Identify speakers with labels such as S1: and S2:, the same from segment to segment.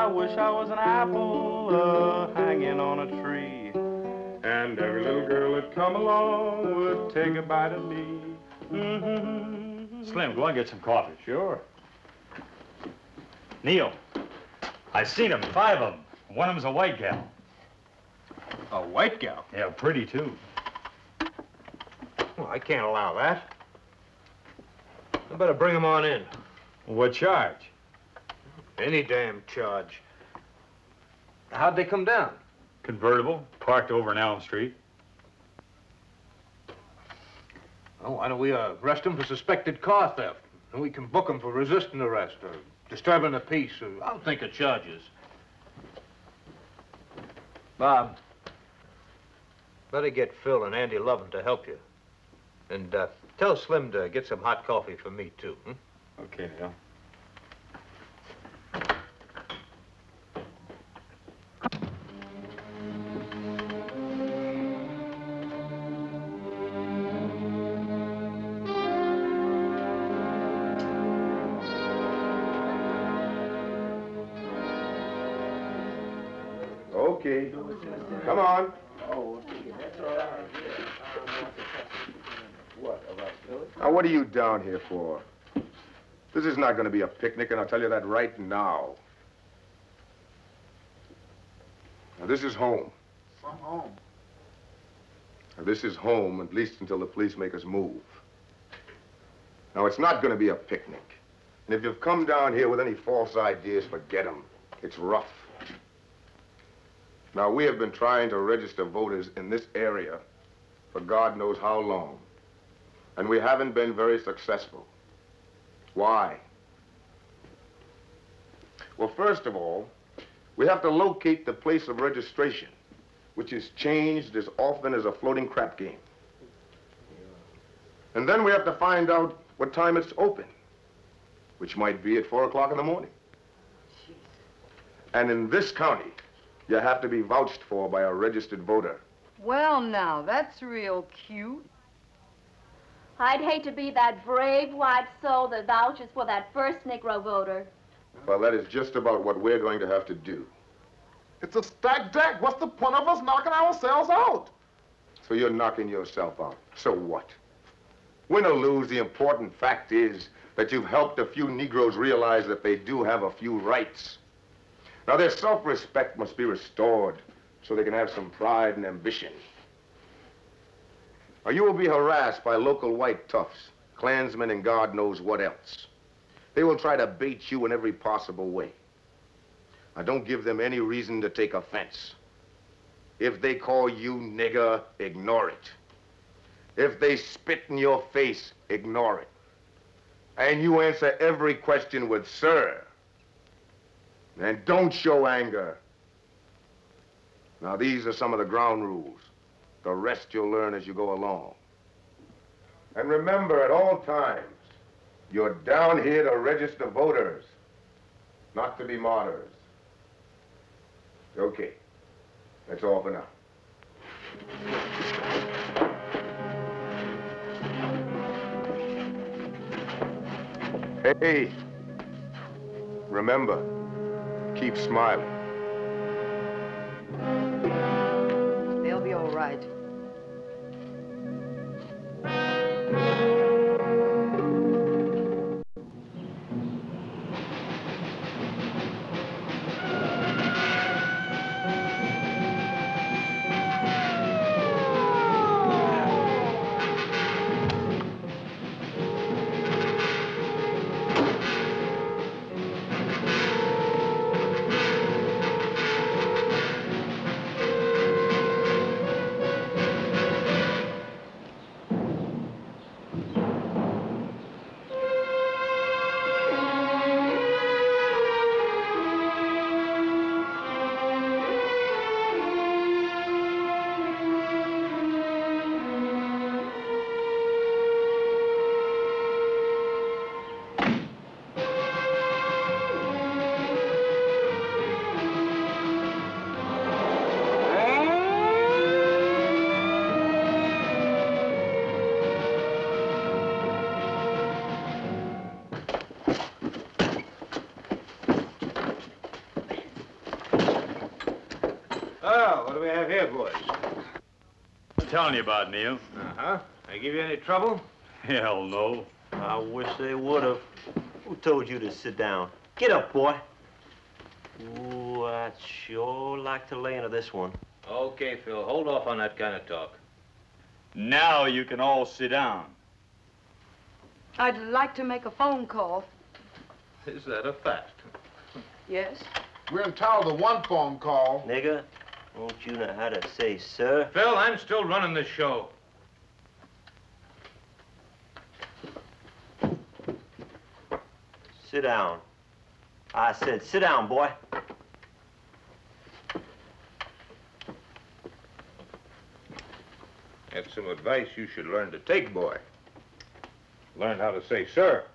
S1: I wish I was an apple hanging on a tree. And every little girl that come along would take a bite of me.
S2: Slim, go and get some coffee. Sure. Neil, I seen them, 5 of them. One of them's a white gal.
S3: A white gal?
S2: Yeah, pretty, too.
S3: Well, I can't allow that. I better bring them on in.
S2: What charge?
S3: Any damn charge. How'd they come down?
S2: Convertible, parked over in Elm Street.
S3: Oh, why don't we arrest them for suspected car theft? And we can book them for resisting arrest or disturbing the peace. Or I'll think of charges. Bob, better get Phil and Andy Lovin to help you. And tell Slim to get some hot coffee for me, too.
S2: Okay, Neil.
S4: Okay. Come on. Now, what are you down here for? This is not going to be a picnic, and I'll tell you that right now. Now, this is home.
S5: From home.
S4: Now, this is home, at least until the police make us move. Now, it's not going to be a picnic. And if you've come down here with any false ideas, forget them. It's rough. Now, we have been trying to register voters in this area for God knows how long. And we haven't been very successful. Why? Well, first of all, we have to locate the place of registration, which is changed as often as a floating crap game. And then we have to find out what time it's open, which might be at 4 o'clock in the morning. And in this county, you have to be vouched for by a registered voter.
S6: Well, now, that's real cute.
S7: I'd hate to be that brave white soul that vouches for that first Negro voter.
S4: Well, that is just about what we're going to have to do.
S5: It's a stacked deck. What's the point of us knocking ourselves out?
S4: So you're knocking yourself out. So what? Win or lose, the important fact is that you've helped a few Negroes realize that they do have a few rights. Now, their self-respect must be restored so they can have some pride and ambition. Now, you will be harassed by local white toughs, Klansmen, and God knows what else. They will try to bait you in every possible way. Now, don't give them any reason to take offense. If they call you nigger, ignore it. If they spit in your face, ignore it. And you answer every question with sir. And don't show anger. Now, these are some of the ground rules. The rest you'll learn as you go along. And remember, at all times, you're down here to register voters, not to be martyrs. Okay. That's all for now. Hey, remember, keep smiling.
S6: They'll be all right.
S3: Oh, what do we have here, boys?
S2: I'm telling you about, Neil.
S3: Uh-huh. They give you any trouble?
S2: Hell no.
S8: I wish they would have. Who told you to sit down? Get up, boy. Ooh, I'd sure like to lay into this one.
S3: Okay, Phil, hold off on that kind of talk.
S2: Now you can all sit down.
S6: I'd like to make a phone call.
S3: Is that a fact?
S6: Yes?
S5: We're entitled to one phone call.
S8: Nigga, won't you know how to say sir?
S3: Phil, I'm still running this show.
S8: Sit down. I said sit down, boy.
S3: That's some advice you should learn to take, boy. Learn how to say sir.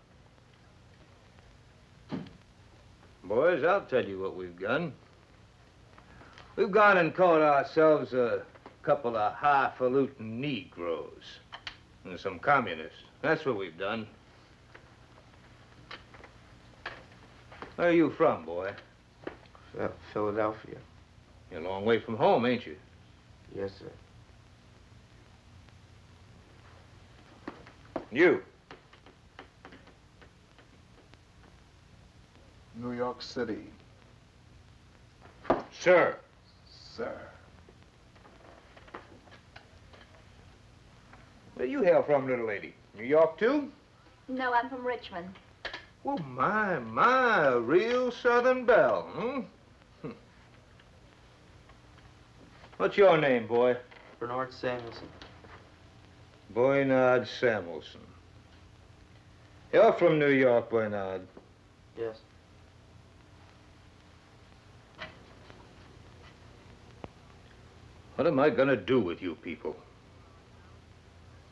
S3: Boys, I'll tell you what we've done. We've gone and caught ourselves a couple of highfalutin Negroes and some communists. That's what we've done. Where are you from, boy?
S4: Philadelphia.
S3: You're a long way from home, ain't you?
S4: Yes, sir.
S3: You?
S5: New York City.
S3: Sir.
S5: Sir.
S3: Where you hail from, little lady? New York, too?
S7: No, I'm from Richmond.
S3: Well, my, a real Southern belle, hmm? What's your name, boy?
S8: Bernard Samuelson.
S3: Bernard Samuelson. You're from New York, Bernard.
S8: Yes.
S3: What am I gonna do with you people?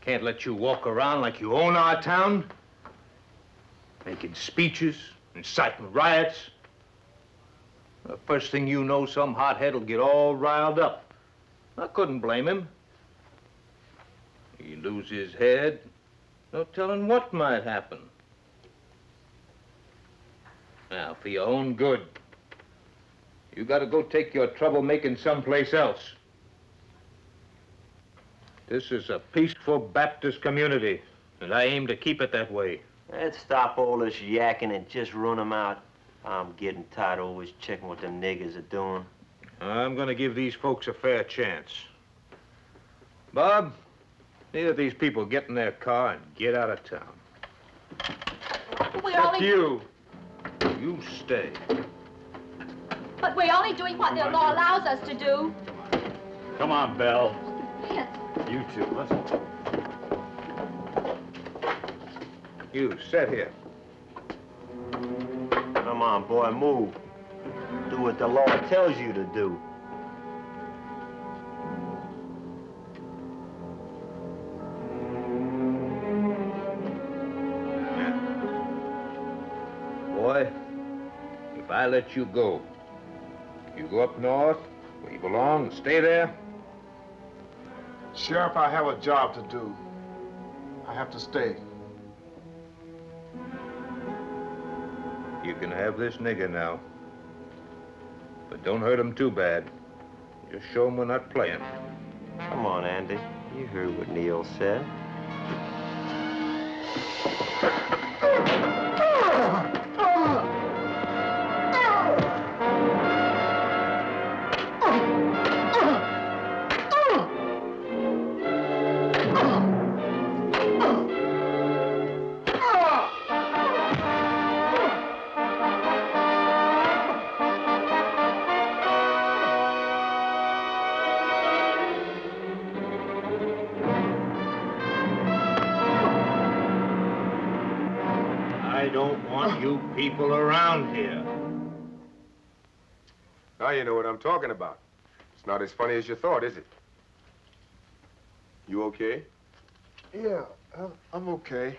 S3: Can't let you walk around like you own our town? Making speeches, inciting riots. The first thing you know, some hothead will get all riled up. I couldn't blame him. He'd lose his head. No telling what might happen. Now, for your own good, you gotta go take your trouble making someplace else. This is a peaceful Baptist community, and I aim to keep it that way.
S8: Let's stop all this yakking and just run them out. I'm getting tired of always checking what them niggers are doing.
S3: I'm gonna give these folks a fair chance. Bob, neither of these people get in their car and get out of town.
S7: We're only...
S3: You stay.
S7: But we're only doing what the law allows us to do.
S2: Come on, Belle.
S7: Yes.
S2: You two, let's go.
S3: You, sit here.
S8: Come on, boy, move. Do what the law tells you to do.
S3: Boy, if I let you go, you go up north, where you belong, and stay there.
S5: Sheriff, I have a job to do. I have to stay.
S3: You can have this nigger now. But don't hurt him too bad. Just show him we're not playing.
S8: Come on, Andy. You heard what Neil said.
S3: I don't want you people around here.
S4: Now you know what I'm talking about. It's not as funny as you thought, is it? You okay?
S5: Yeah, I'm okay.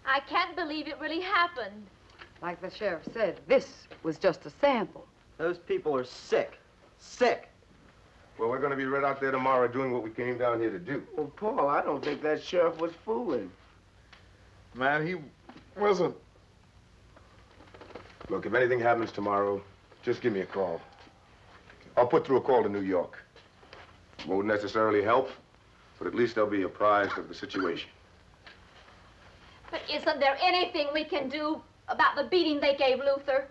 S7: I can't believe it really happened.
S6: Like the sheriff said, this was just a sample.
S8: Those people are sick. Sick.
S4: Well, we're going to be right out there tomorrow doing what we came down here to do.
S9: Well, Paul, I don't think that sheriff was fooling.
S5: Man, he wasn't.
S4: Look, if anything happens tomorrow, just give me a call. I'll put through a call to New York. Won't necessarily help, but at least they'll be apprised of the situation.
S7: But isn't there anything we can do about the beating they gave Luther?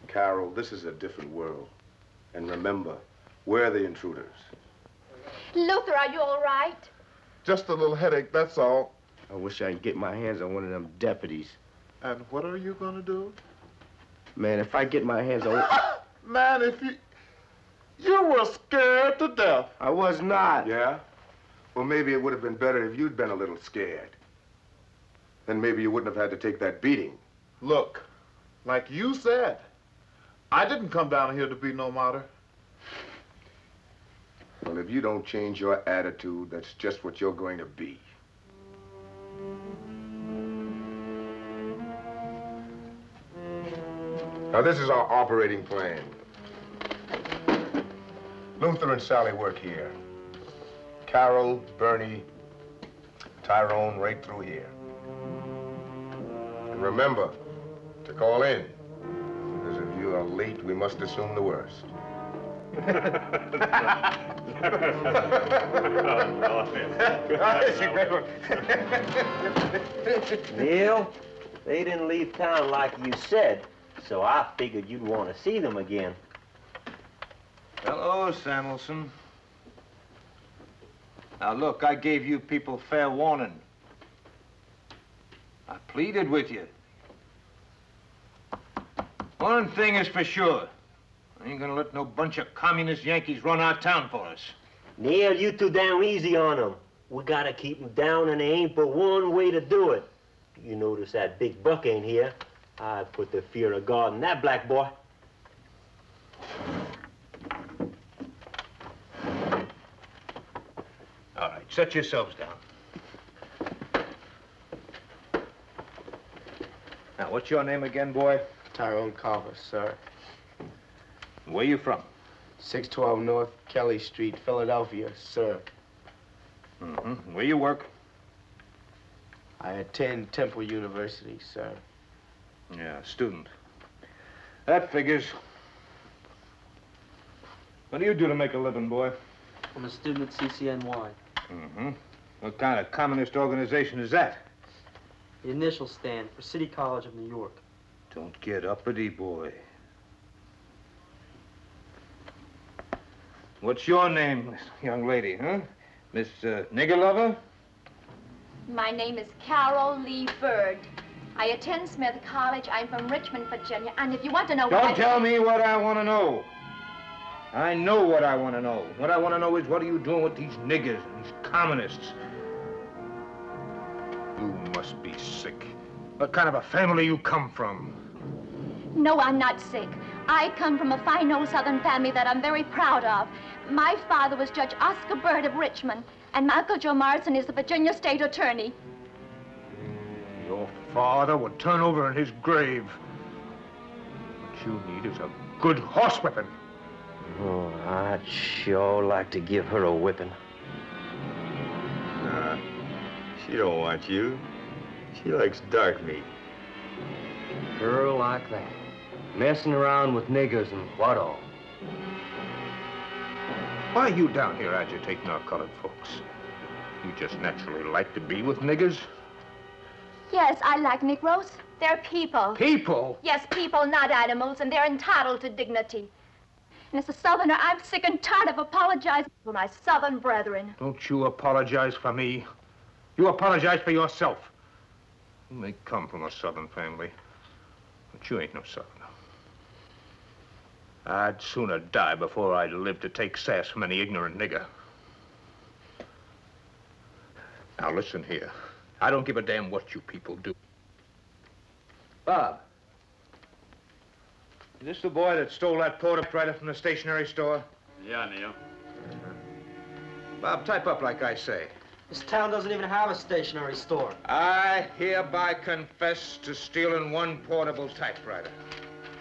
S4: Carol, this is a different world. And remember, we're the intruders.
S7: Luther, are you all right?
S5: Just a little headache, that's all.
S9: I wish I could get my hands on one of them deputies.
S5: And what are you gonna do?
S9: Man, if I get my hands on...
S5: Man, if you were scared to death.
S9: I was not.
S4: Yeah? Well, maybe it would have been better if you'd been a little scared. Then maybe you wouldn't have had to take that beating.
S5: Look, like you said, I didn't come down here to be no martyr.
S4: Well, if you don't change your attitude, that's just what you're going to be. Now, this is our operating plan. Luther and Sally work here. Carol, Bernie, Tyrone right through here. And remember to call in, because if you are late, we must assume the worst.
S8: Neil, they didn't leave town like you said, so I figured you'd want to see them again.
S3: Hello, Samuelson. Now, look, I gave you people fair warning. I pleaded with you. One thing is for sure. I ain't gonna let no bunch of communist Yankees run our town for us.
S8: Neil, you too damn easy on them. We gotta keep them down, and there ain't but one way to do it. You notice that big buck ain't here. I put the fear of God in that black boy.
S3: All right, set yourselves down. Now, what's your name again, boy?
S9: Tyrone Carver, sir.
S3: Where you from?
S9: 612 North Kelly Street, Philadelphia, sir.
S3: Mm-hmm. Where you work?
S9: I attend Temple University, sir.
S3: Yeah, student. That figures. What do you do to make a living, boy?
S10: I'm a student at CCNY.
S3: Mm-hmm. What kind of communist organization is that?
S10: The initial stand for City College of New York.
S3: Don't get uppity, boy. What's your name, young lady, huh? Miss Nigger Lover?
S7: My name is Carol Lee Bird. I attend Smith College. I'm from Richmond, Virginia. And if you want to know
S3: Don't tell me what I want to know. I know what I want to know. What I want to know is, what are you doing with these niggers and these communists? You must be sick. What kind of a family you come from?
S7: No, I'm not sick. I come from a fine old Southern family that I'm very proud of. My father was Judge Oscar Bird of Richmond, and my Uncle Joe Morrison is the Virginia State Attorney.
S3: Your father would turn over in his grave. What you need is a good horsewhipping.
S8: Oh, I'd sure like to give her a whipping.
S11: Nah, she don't want you. She likes dark meat.
S10: Girl like that. Messing around with niggers and what all.
S3: Why are you down here agitating our colored folks? You just naturally like to be with niggers?
S7: Yes, I like Negroes. They're people.
S3: People?
S7: Yes, people, not animals, and they're entitled to dignity. And as a Southerner, I'm sick and tired of apologizing for my Southern brethren.
S3: Don't you apologize for me. You apologize for yourself. You may come from a Southern family, but you ain't no Southerner. I'd sooner die before I'd live to take sass from any ignorant nigger. Now, listen here. I don't give a damn what you people do. Bob. Is this the boy that stole that porter from the stationery store?
S2: Yeah, Neil.
S3: Bob, type up like I say.
S10: This town doesn't even have a stationery store.
S3: I hereby confess to stealing one portable typewriter.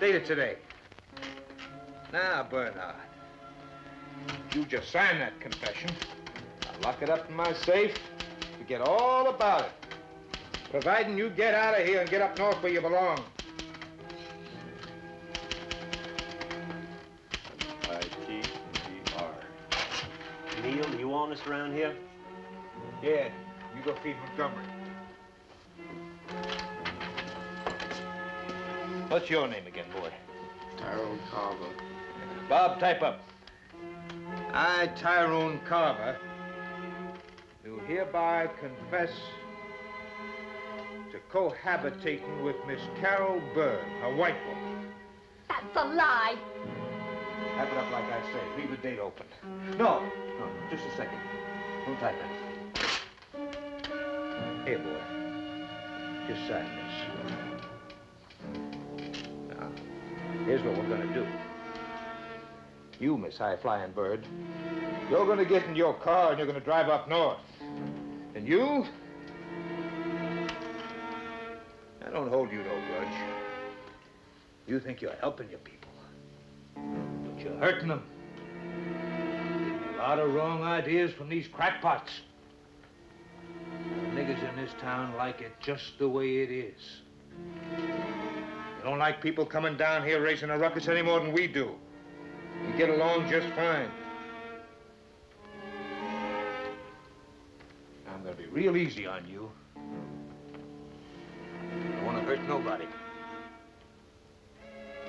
S3: Date it today. Now, Bernard, you just sign that confession. I'll lock it up in my safe. Forget all about it. Providing you get out of here and get up north where you belong.
S8: Neil, you honest around here?
S3: Yeah, you go feed Montgomery. What's your name again, boy?
S9: Tyrone Carver.
S3: Bob, type up. I, Tyrone Carver, do hereby confess to cohabitating with Miss Carol Bird, a white woman.
S7: That's a lie.
S3: Type it up like I say. Leave the date open. No, just a second. Don't type it. Here, boy. Just sign this. Now, here's what we're gonna do. You, Miss High-Flying Bird, you're gonna get in your car and you're gonna drive up north. And you? I don't hold you no grudge. You think you're helping your people. But you're hurting them. Getting a lot of wrong ideas from these crackpots. The niggas in this town like it just the way it is. They don't like people coming down here raising a ruckus any more than we do. We get along just fine. I'm gonna be real easy on you. I don't want to hurt nobody. A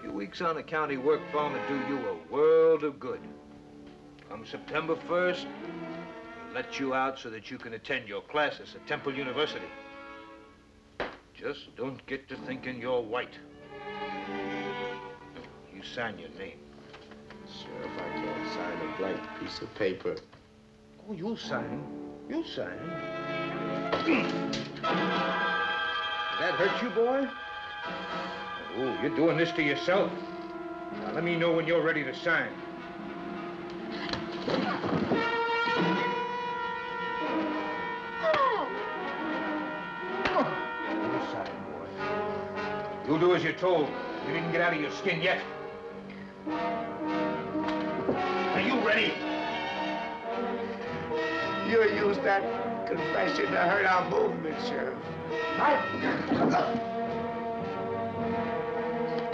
S3: few weeks on the county work farm will do you a world of good. Come September 1st, we'll let you out so that you can attend your classes at Temple University. Just don't get to thinking you're white. You sign your name.
S9: Sheriff, I can't sign a blank piece of paper.
S3: Oh, you'll sign. You'll sign. Does that hurt you, boy? Oh, you're doing this to yourself. Now, let me know when you're ready to sign. You'll sign, boy. You'll do as you're told. You didn't get out of your skin yet. Are you ready?
S9: You used that confession to hurt our movement, Sheriff.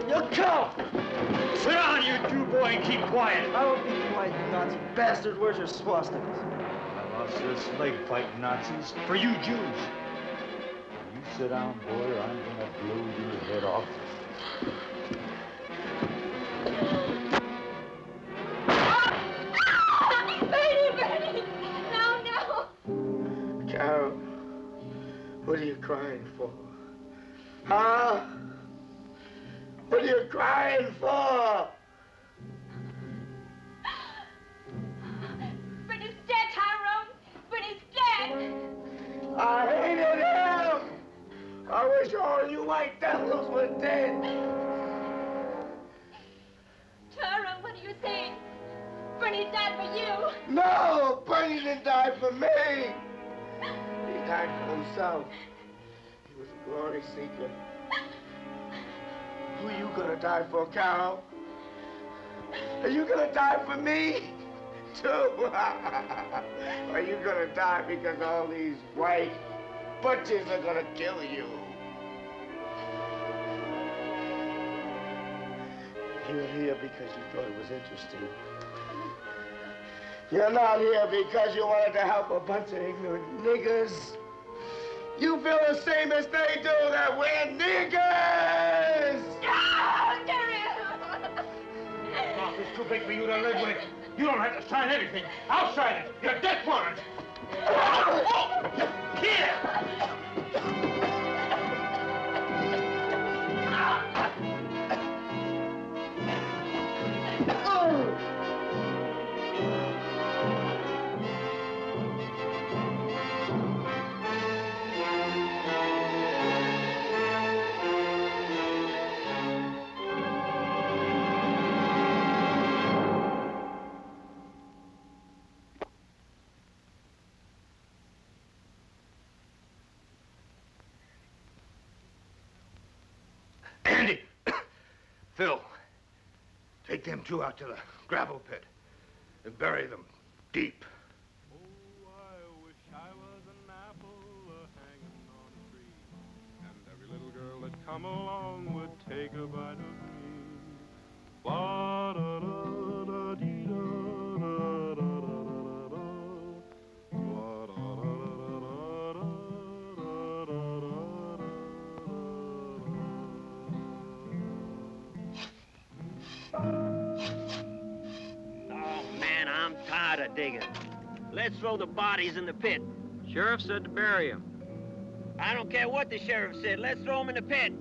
S2: You come! Sit down, you Jew boy, and keep quiet.
S12: I won't be quiet, you Nazi bastard. Where's your swastikas?
S2: I lost this leg fighting Nazis for you Jews. You sit down, boy, or I'm gonna blow your head off.
S7: Bernie! No, no!
S9: Carol, what are you crying for? Huh? What are you crying for?
S7: Bernie's dead, Tyrone! Bernie's dead!
S9: I hated him! I wish all you white devils were dead.
S7: Tyrone, what are you saying? Bernie died for you!
S9: No, Bernie didn't die for me. He died for himself. He was a glory seeker. Who you gonna die for, Carol? Are you gonna die for me, too? Are you gonna die because all these white butchers are gonna kill you? You're here because you thought it was interesting. You're not here because you wanted to help a bunch of ignorant niggers. You feel the same as they do, that we're niggers!
S7: Oh, Terry!
S3: Life is too big for you to live with. You don't have to sign anything. I'll sign it. Your death warrant. Here! Andy! Phil, take them two out to the gravel pit and bury them deep.
S1: Oh, I wish I was an apple hanging on a tree, and every little girl that come along would take a bite of me. Ba-da-da-da-dee-da-da-da-da.
S8: digger. Let's throw the bodies in the pit.
S10: Sheriff said to bury him.
S8: I don't care what the sheriff said. Let's throw them in the pit.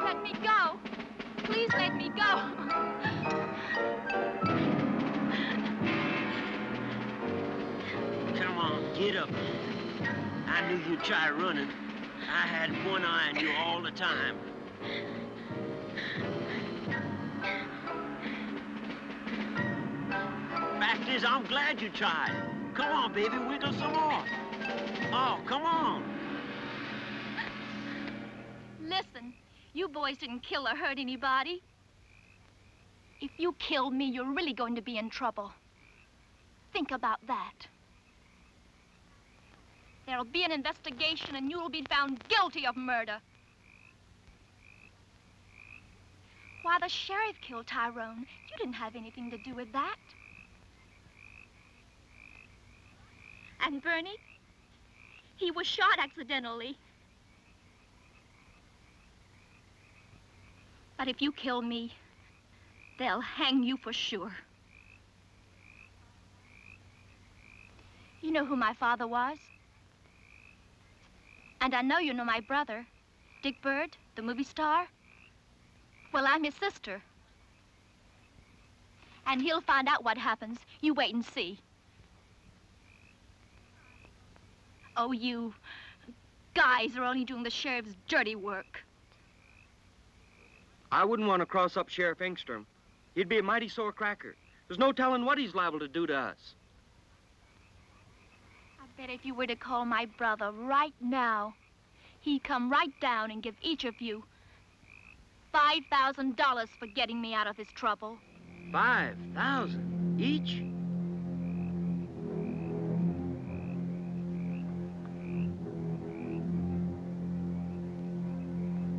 S7: Let me go. Please let me go.
S8: Come on, get up. I knew you'd try running. I had one eye on you all the time. Fact is, I'm glad you tried. Come on, baby, wiggle some more. Oh, come on.
S7: Listen, you boys didn't kill or hurt anybody. If you kill me, you're really going to be in trouble. Think about that. There'll be an investigation and you'll be found guilty of murder. Why, the sheriff killed Tyrone. You didn't have anything to do with that. And Bernie, he was shot accidentally. But if you kill me, they'll hang you for sure. You know who my father was? And I know you know my brother, Dick Bird, the movie star. Well, I'm his sister. And he'll find out what happens. You wait and see. Oh, you guys are only doing the sheriff's dirty work.
S10: I wouldn't want to cross up Sheriff Engstrom. He'd be a mighty sore cracker. There's no telling what he's liable to do to us.
S7: I bet if you were to call my brother right now, he'd come right down and give each of you $5,000 for getting me out of his trouble.
S10: 5,000 each?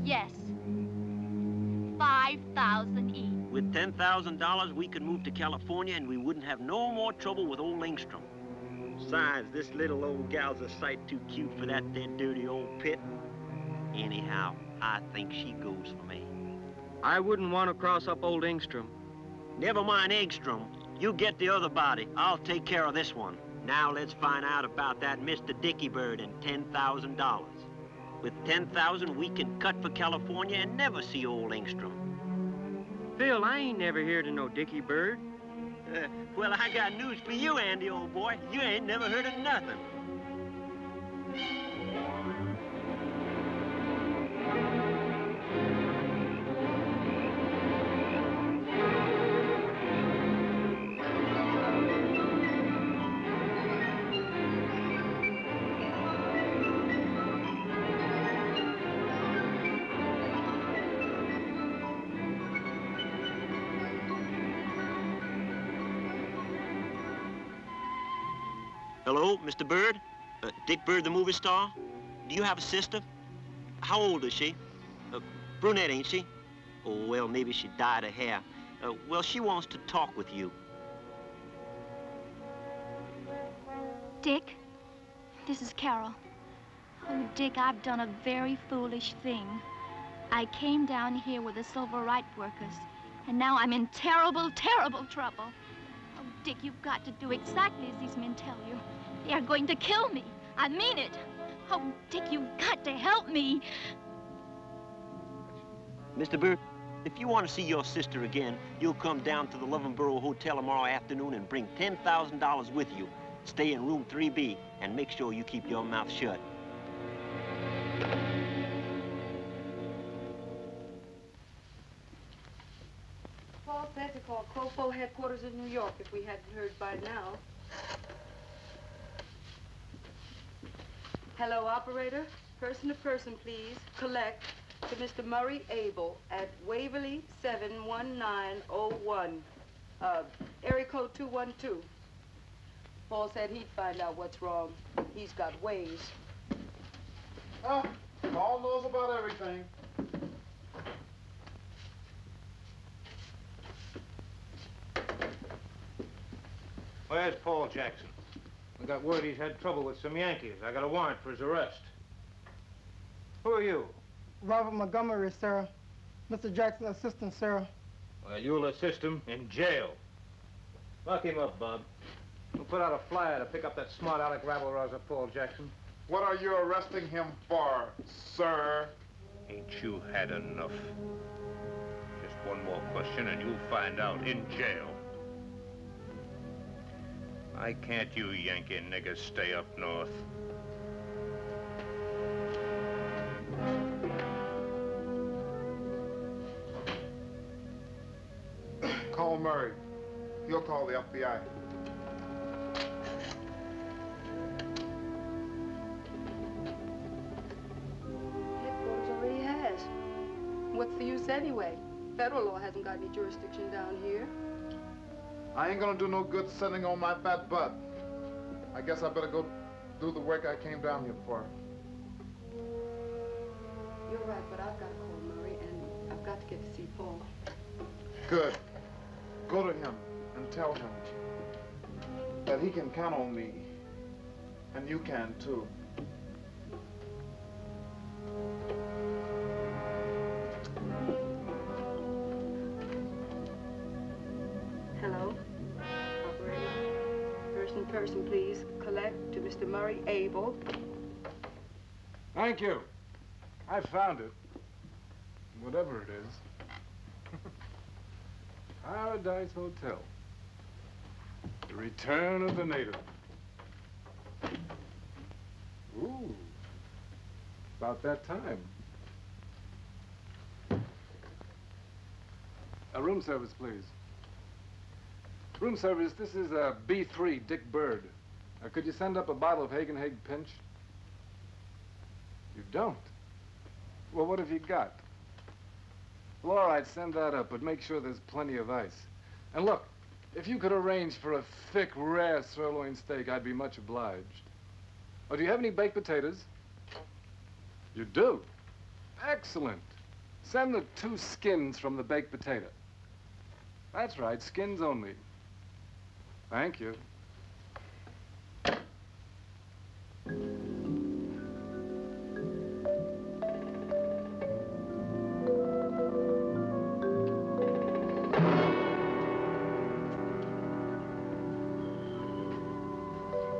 S7: Yes. 5,000 each.
S8: With $10,000, we could move to California and we wouldn't have no more trouble with old Engstrom. Besides, this little old gal's a sight too cute for that there dirty old pit. Anyhow, I think she goes for me.
S10: I wouldn't want to cross up old Engstrom.
S8: Never mind Engstrom. You get the other body. I'll take care of this one. Now let's find out about that Mr. Dickie Bird and $10,000. With $10,000, we can cut for California and never see old Engstrom.
S10: Phil, I ain't never heard of no Dickie Bird.
S8: Well, I got news for you, Andy, old boy. You ain't never heard of nothing. Hello, Mr. Bird? Dick Bird, the movie star? Do you have a sister? How old is she? Brunette, ain't she? Oh, well, maybe she dyed her hair. Well, she wants to talk with you.
S7: Dick, this is Carol. Oh, Dick, I've done a very foolish thing. I came down here with the civil rights workers, and now I'm in terrible, terrible trouble. Oh, Dick, you've got to do exactly as these men tell you. They are going to kill me. I mean it. Oh, Dick, you've got to help me.
S8: Mr. Bird, if you want to see your sister again, you'll come down to the Lovenboro Hotel tomorrow afternoon and bring $10,000 with you. Stay in room 3B and make sure you keep your mouth shut.
S6: Paul said to call Crofo headquarters in New York if we hadn't heard by now. Hello, operator. Person to person, please. Collect to Mr. Murray Abel at Waverly 71901. Area code 212. Paul said he'd find out what's wrong. He's got ways.
S5: Oh, Paul knows about everything.
S3: Where's Paul Jackson? I got word he's had trouble with some Yankees. I got a warrant for his arrest. Who are you?
S13: Robert Montgomery, sir. Mr. Jackson's assistant, sir.
S3: Well, you'll assist him in jail. Lock him up, Bob. We'll put out a flyer to pick up that smart aleck rabble-rouser, Paul Jackson.
S5: What are you arresting him for, sir?
S3: Ain't you had enough? Just one more question and you'll find out in jail. Why can't you Yankee niggers stay up north?
S5: Call Murray. He'll call the FBI.
S6: Headquarters already has. What's the use anyway? Federal law hasn't got any jurisdiction down here.
S5: I ain't gonna do no good sitting on my fat butt. I guess I better go do the work I came down here for.
S6: You're right, but I've got to call Murray, and I've got to get to see Paul.
S5: Good. Go to him and tell him that he can count on me, and you can too.
S6: Hello? Operator? Person, please. Collect to Mr. Murray Abel.
S1: Thank you. I found it. Whatever it is. Paradise Hotel. The return of the native. Ooh. About that time. A room service, please. Room service, this is B3, Dick Bird. Could you send up a bottle of Hagenhag Pinch? You don't? Well, what have you got? Well, all right, send that up, but make sure there's plenty of ice. And look, if you could arrange for a thick, rare sirloin steak, I'd be much obliged. Oh, do you have any baked potatoes? You do? Excellent. Send the 2 skins from the baked potato. That's right, skins only. Thank you.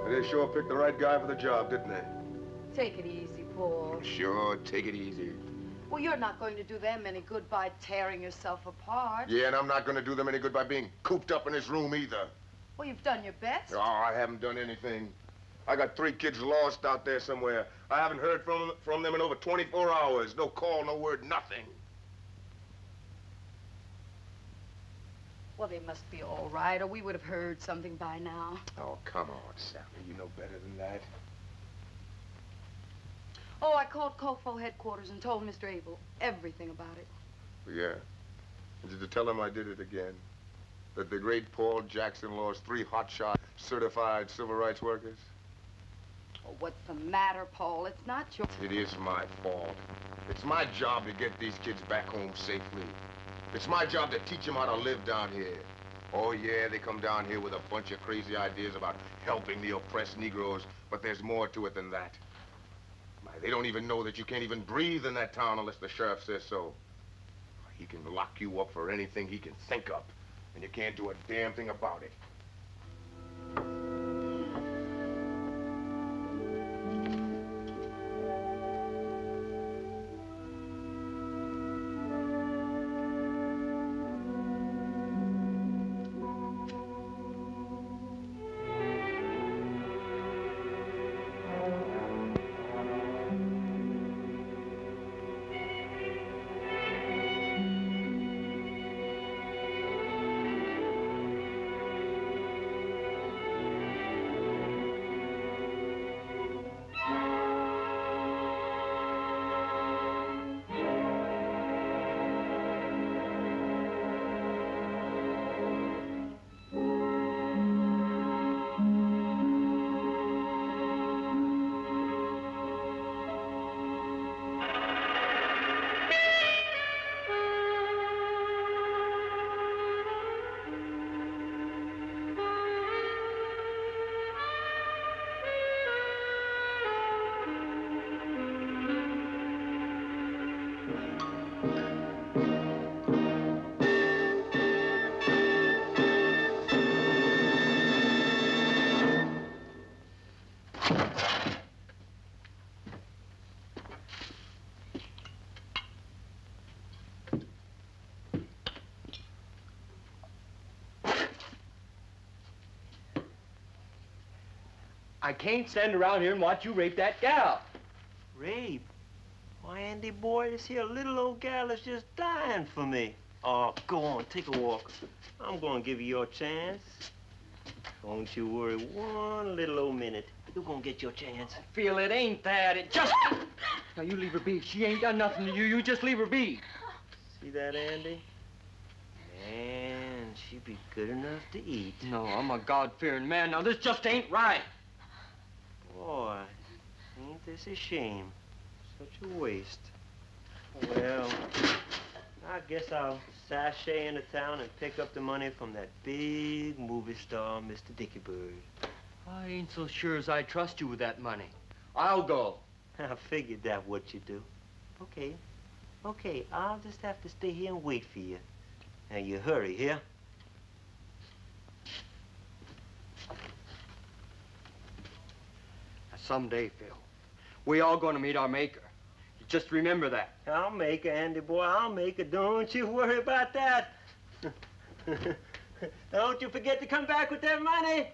S4: They sure picked the right guy for the job, didn't they?
S6: Take it easy, Paul.
S4: Sure, take it easy.
S6: Well, you're not going to do them any good by tearing yourself apart.
S4: Yeah, and I'm not going to do them any good by being cooped up in this room either.
S6: Well, you've done your best.
S4: Oh, I haven't done anything. I got 3 kids lost out there somewhere. I haven't heard from them in over 24 hours. No call, no word, nothing.
S6: Well, they must be all right, or we would have heard something by now.
S4: Oh, come on, Sally. You know better than that.
S6: Oh, I called COFO headquarters and told Mr. Abel everything about it.
S4: Yeah. And did you tell him I did it again? That the great Paul Jackson lost 3 hotshot certified civil rights workers?
S6: Oh, what's the matter, Paul? It's not your...
S4: It is my fault. It's my job to get these kids back home safely. It's my job to teach them how to live down here. Oh, yeah, they come down here with a bunch of crazy ideas about helping the oppressed Negroes, but there's more to it than that. My, they don't even know that you can't even breathe in that town unless the sheriff says so. He can lock you up for anything he can think of, and you can't do a damn thing about it.
S10: I can't stand around here and watch you rape that gal.
S8: Rape? Why, Andy, boy, this here little old gal is just dying for me. Oh, go on, take a walk. I'm gonna give you your chance. Don't you worry one little old minute. You're gonna get your chance.
S10: I feel it ain't that. It just... Now, you leave her be. She ain't done nothing to you. You just leave her be.
S8: See that, Andy? Man, she'd be good enough to eat.
S10: No, I'm a God-fearing man. Now, this just ain't right.
S8: Boy, ain't this a shame? Such a waste. Well, I guess I'll sashay into town and pick up the money from that big movie star, Mr. Dicky Bird.
S10: I ain't so sure as I trust you with that money. I'll go.
S8: I figured that what you do. Okay. Okay, I'll just have to stay here and wait for you. Now, you hurry, here?
S10: Someday, Phil, we all gonna meet our maker. You just remember that.
S8: I'll make her, Andy boy. I'll make her. Don't you worry about that. Don't you forget to come back with that money.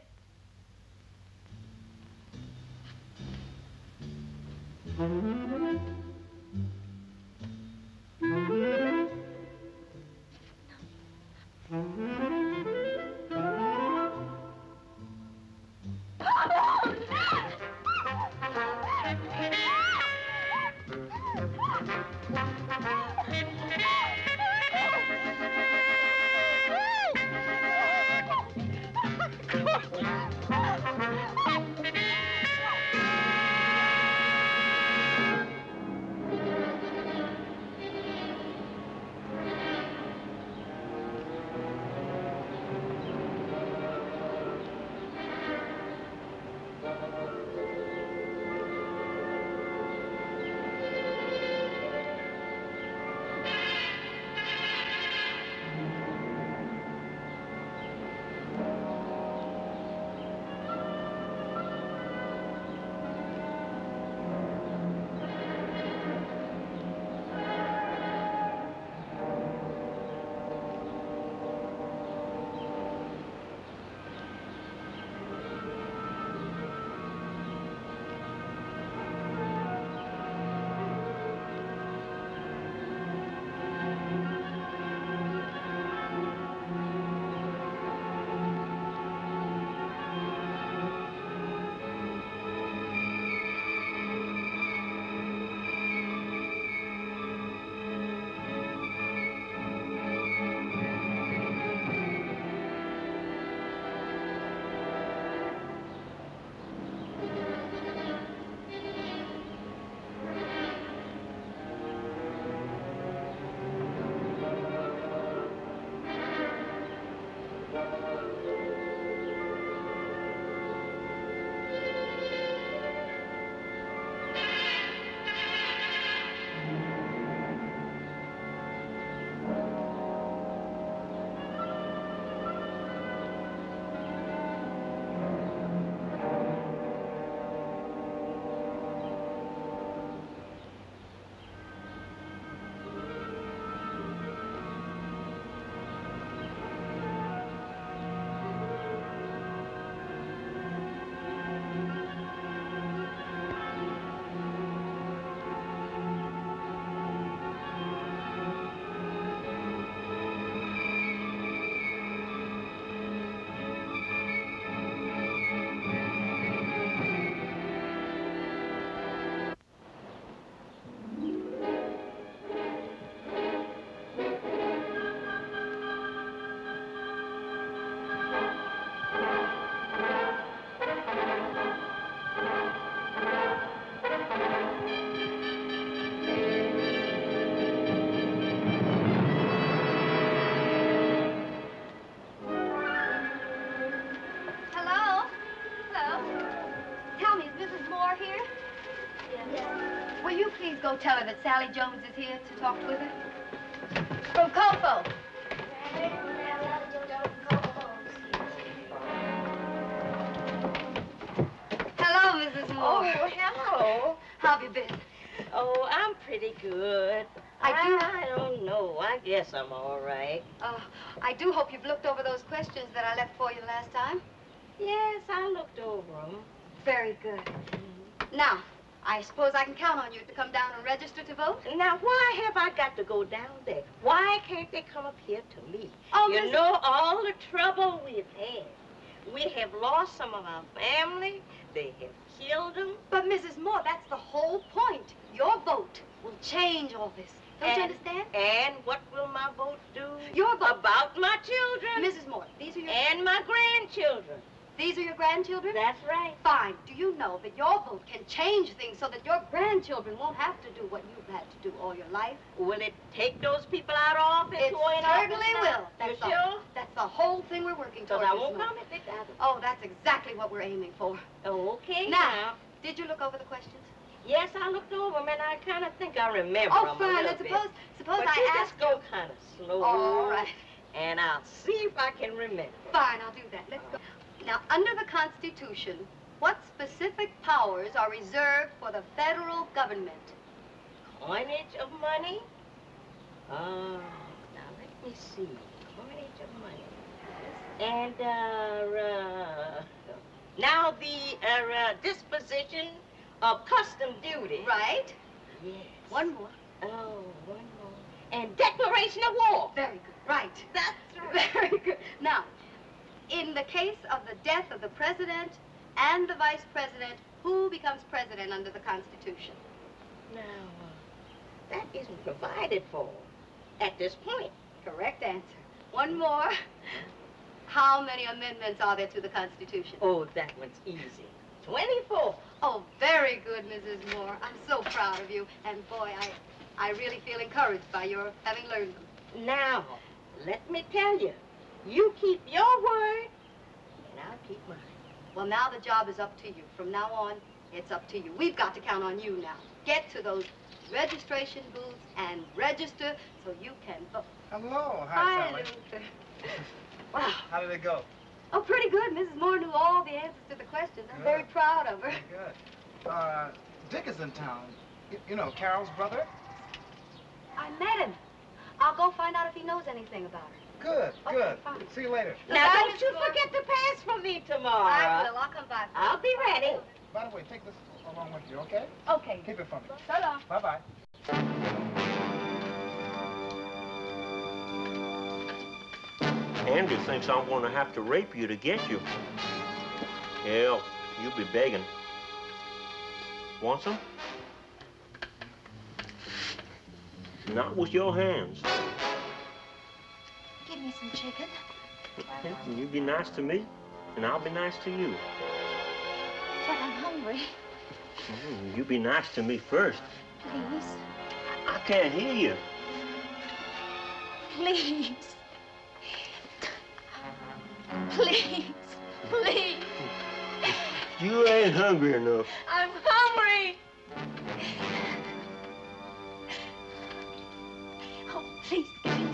S14: Go tell her that Sally Jones is here to talk with her. From Kofo. Hello, Mrs. Moore.
S15: Oh, hello.
S14: How have you been?
S15: Oh, I'm pretty good. I don't know. I guess I'm all right.
S14: I do hope you've looked over those questions that I left for you last time.
S15: Yes, I looked over them.
S14: Very good. Now, I suppose I can count on you to come down and register to vote?
S15: Now, why have I got to go down there? Why can't they come up here to me?
S14: Oh,
S15: you know all the trouble we've had. We have lost some of our family. They have killed them.
S14: But, Mrs. Moore, that's the whole point. Your vote will change all this. Don't you understand?
S15: And what will my vote do?
S14: Your vote.
S15: About my children.
S14: Mrs. Moore, these are your...
S15: And my grandchildren.
S14: These are your grandchildren?
S15: That's right.
S14: Fine. Do you know that your vote can change things so that your grandchildren won't have to do what you've had to do all your life?
S15: Will it take those people out of office?
S14: It certainly will.
S15: You sure?
S14: That's the whole thing we're working towards.
S15: Because I won't come if it doesn't.
S14: Oh, that's exactly what we're aiming for.
S15: Okay,
S14: now, did you look over the questions?
S15: Yes, I looked over them, and I kind of think I remember
S14: them
S15: a
S14: fine.
S15: little
S14: And
S15: bit.
S14: Suppose
S15: but
S14: I
S15: just go kind of slow.
S14: All right.
S15: And I'll see if I can remember.
S14: Fine, I'll do that. Let's go. Now, under the Constitution, what specific powers are reserved for the federal government?
S15: Coinage of money? Now let me see. Coinage of money. And, now the disposition of custom duty.
S14: Right.
S15: Yes.
S14: One more.
S15: Oh, one more. And declaration of war.
S14: Very good. Right.
S15: That's right.
S14: Very good. Now, in the case of the death of the president and the vice president, who becomes president under the Constitution?
S15: Now, that isn't provided for at this point.
S14: Correct answer. One more. How many amendments are there to the Constitution?
S15: Oh, that one's easy. 24.
S14: Oh, very good, Mrs. Moore. I'm so proud of you. And boy, I really feel encouraged by your having learned them.
S15: Now, let me tell you, you keep your word, and I'll keep mine.
S14: Well, now the job is up to you. From now on, it's up to you. We've got to count on you now. Get to those registration booths and register so you can vote.
S16: Hello. Hi, Sally.
S14: Luther. Wow.
S16: How did it go?
S14: Oh, pretty good. Mrs. Moore knew all the answers to the questions. I'm very proud of her.
S16: Good. Dick is in town. You know, Carol's brother?
S14: I met him. I'll go find out if he knows anything about her.
S16: Good,
S14: okay,
S16: good.
S14: Fine.
S16: See you later.
S15: Now, don't you forget to pass for me tomorrow.
S14: I will. I'll come by.
S15: I'll be ready.
S16: Oh, by the way, take this along with you, okay?
S14: Okay.
S16: Keep it from me.
S14: So long.
S16: Bye-bye.
S8: Andrew thinks I'm going to have to rape you to get you. Hell, you'll be begging. Want some? Not with your hands.
S7: Give me some chicken.
S8: You be nice to me, and I'll be nice to you.
S7: But I'm hungry.
S8: You be nice to me first.
S7: Please.
S8: I can't hear you.
S7: Please. Please. Please.
S8: You ain't hungry enough.
S7: I'm hungry. Oh, please, please.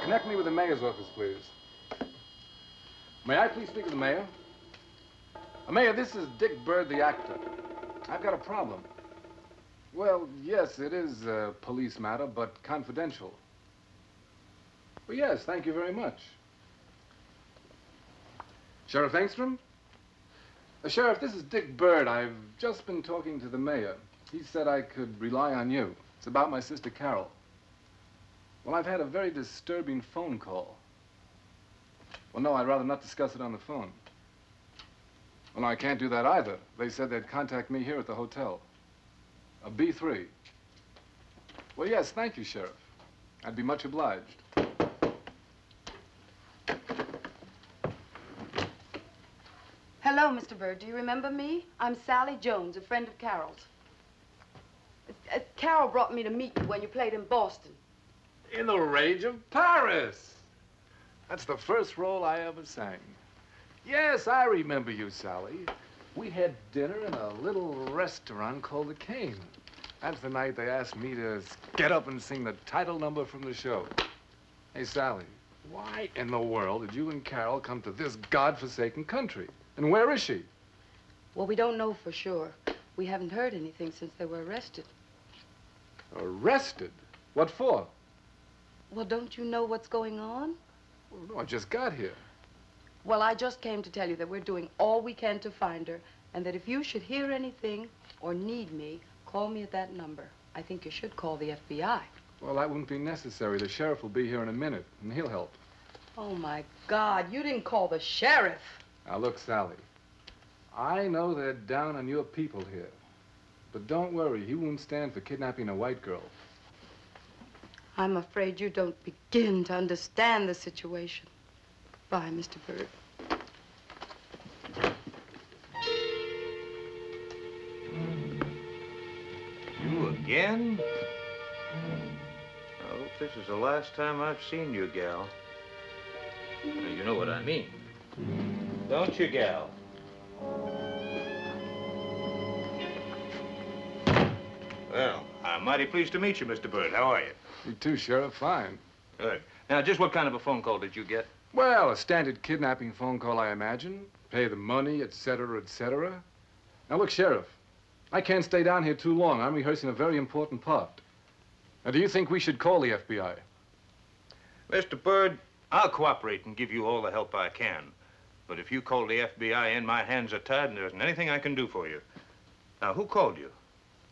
S1: Connect me with the mayor's office, please. May I please speak to the mayor? Mayor, this is Dick Bird, the actor. I've got a problem. Well, yes, it is a police matter, but confidential. Well, yes, thank you very much. Sheriff Engstrom? Sheriff, this is Dick Bird. I've just been talking to the mayor. He said I could rely on you. It's about my sister Carol. Well, I've had a very disturbing phone call. Well, no, I'd rather not discuss it on the phone. Well, no, I can't do that either. They said they'd contact me here at the hotel. A B3. Well, yes, thank you, Sheriff. I'd be much obliged.
S6: Hello, Mr. Bird. Do you remember me? I'm Sally Jones, a friend of Carol's. Carol brought me to meet you when you played in Boston.
S1: In the Rage of Paris. That's the first role I ever sang. Yes, I remember you, Sally. We had dinner in a little restaurant called the Cane. That's the night they asked me to get up and sing the title number from the show. Hey, Sally, why in the world did you and Carol come to this godforsaken country? And where is she?
S6: Well, we don't know for sure. We haven't heard anything since they were arrested.
S1: Arrested? What for?
S6: Well, don't you know what's going on?
S1: Well, no, I just got here.
S6: Well, I just came to tell you that we're doing all we can to find her, and that if you should hear anything or need me, call me at that number. I think you should call the FBI.
S1: Well, that wouldn't be necessary. The sheriff will be here in a minute, and he'll help.
S6: Oh, my God, you didn't call the sheriff.
S1: Now, look, Sally, I know they're down on your people here. But don't worry, he won't stand for kidnapping a white girl.
S6: I'm afraid you don't begin to understand the situation. Bye, Mr. Bird.
S3: You again? I hope this is the last time I've seen you, gal. Now, you know what I mean. Don't you, gal? Well, I'm mighty pleased to meet you, Mr. Bird. How are you?
S1: You too, Sheriff. Fine.
S3: Good. Now, just what kind of a phone call did you get?
S1: Well, a standard kidnapping phone call, I imagine. Pay the money, etc., etc. Now, look, Sheriff, I can't stay down here too long. I'm rehearsing a very important part. Now, do you think we should call the FBI?
S3: Mr. Bird, I'll cooperate and give you all the help I can. But if you call the FBI in, my hands are tied and there isn't anything I can do for you. Now, who called you?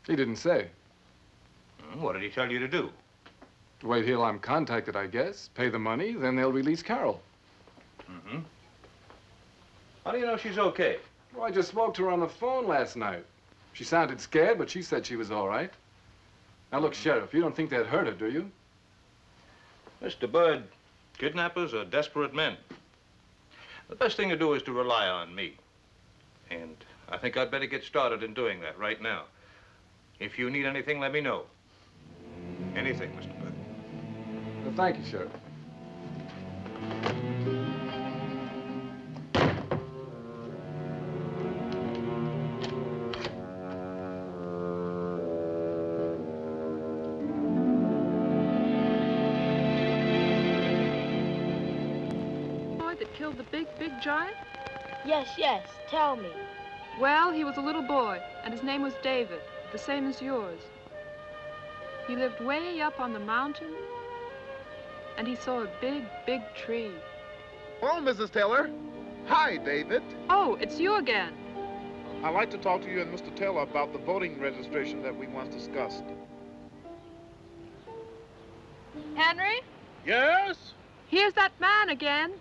S1: He didn't say.
S3: What did he tell you to do?
S1: Wait till I'm contacted, I guess. Pay the money, then they'll release Carol.
S3: Mm-hmm. How do you know she's okay?
S1: Well, I just spoke to her on the phone last night. She sounded scared, but she said she was all right. Now, look, Sheriff, you don't think they'd hurt her, do you?
S3: Mr. Bird, kidnappers are desperate men. The best thing to do is to rely on me. And I think I'd better get started in doing that right now. If you need anything, let me know. Anything, Mr. Bird.
S1: Well, thank you, Sheriff.
S17: That killed the big giant?
S7: Yes, tell me.
S17: Well, he was a little boy, and his name was David, the same as yours. He lived way up on the mountain, and he saw a big tree.
S5: Oh, Mrs. Taylor. Hi, David.
S17: Oh, it's you again.
S5: I'd like to talk to you and Mr. Taylor about the voting registration that we once discussed.
S17: Henry?
S5: Yes?
S17: Here's that man again.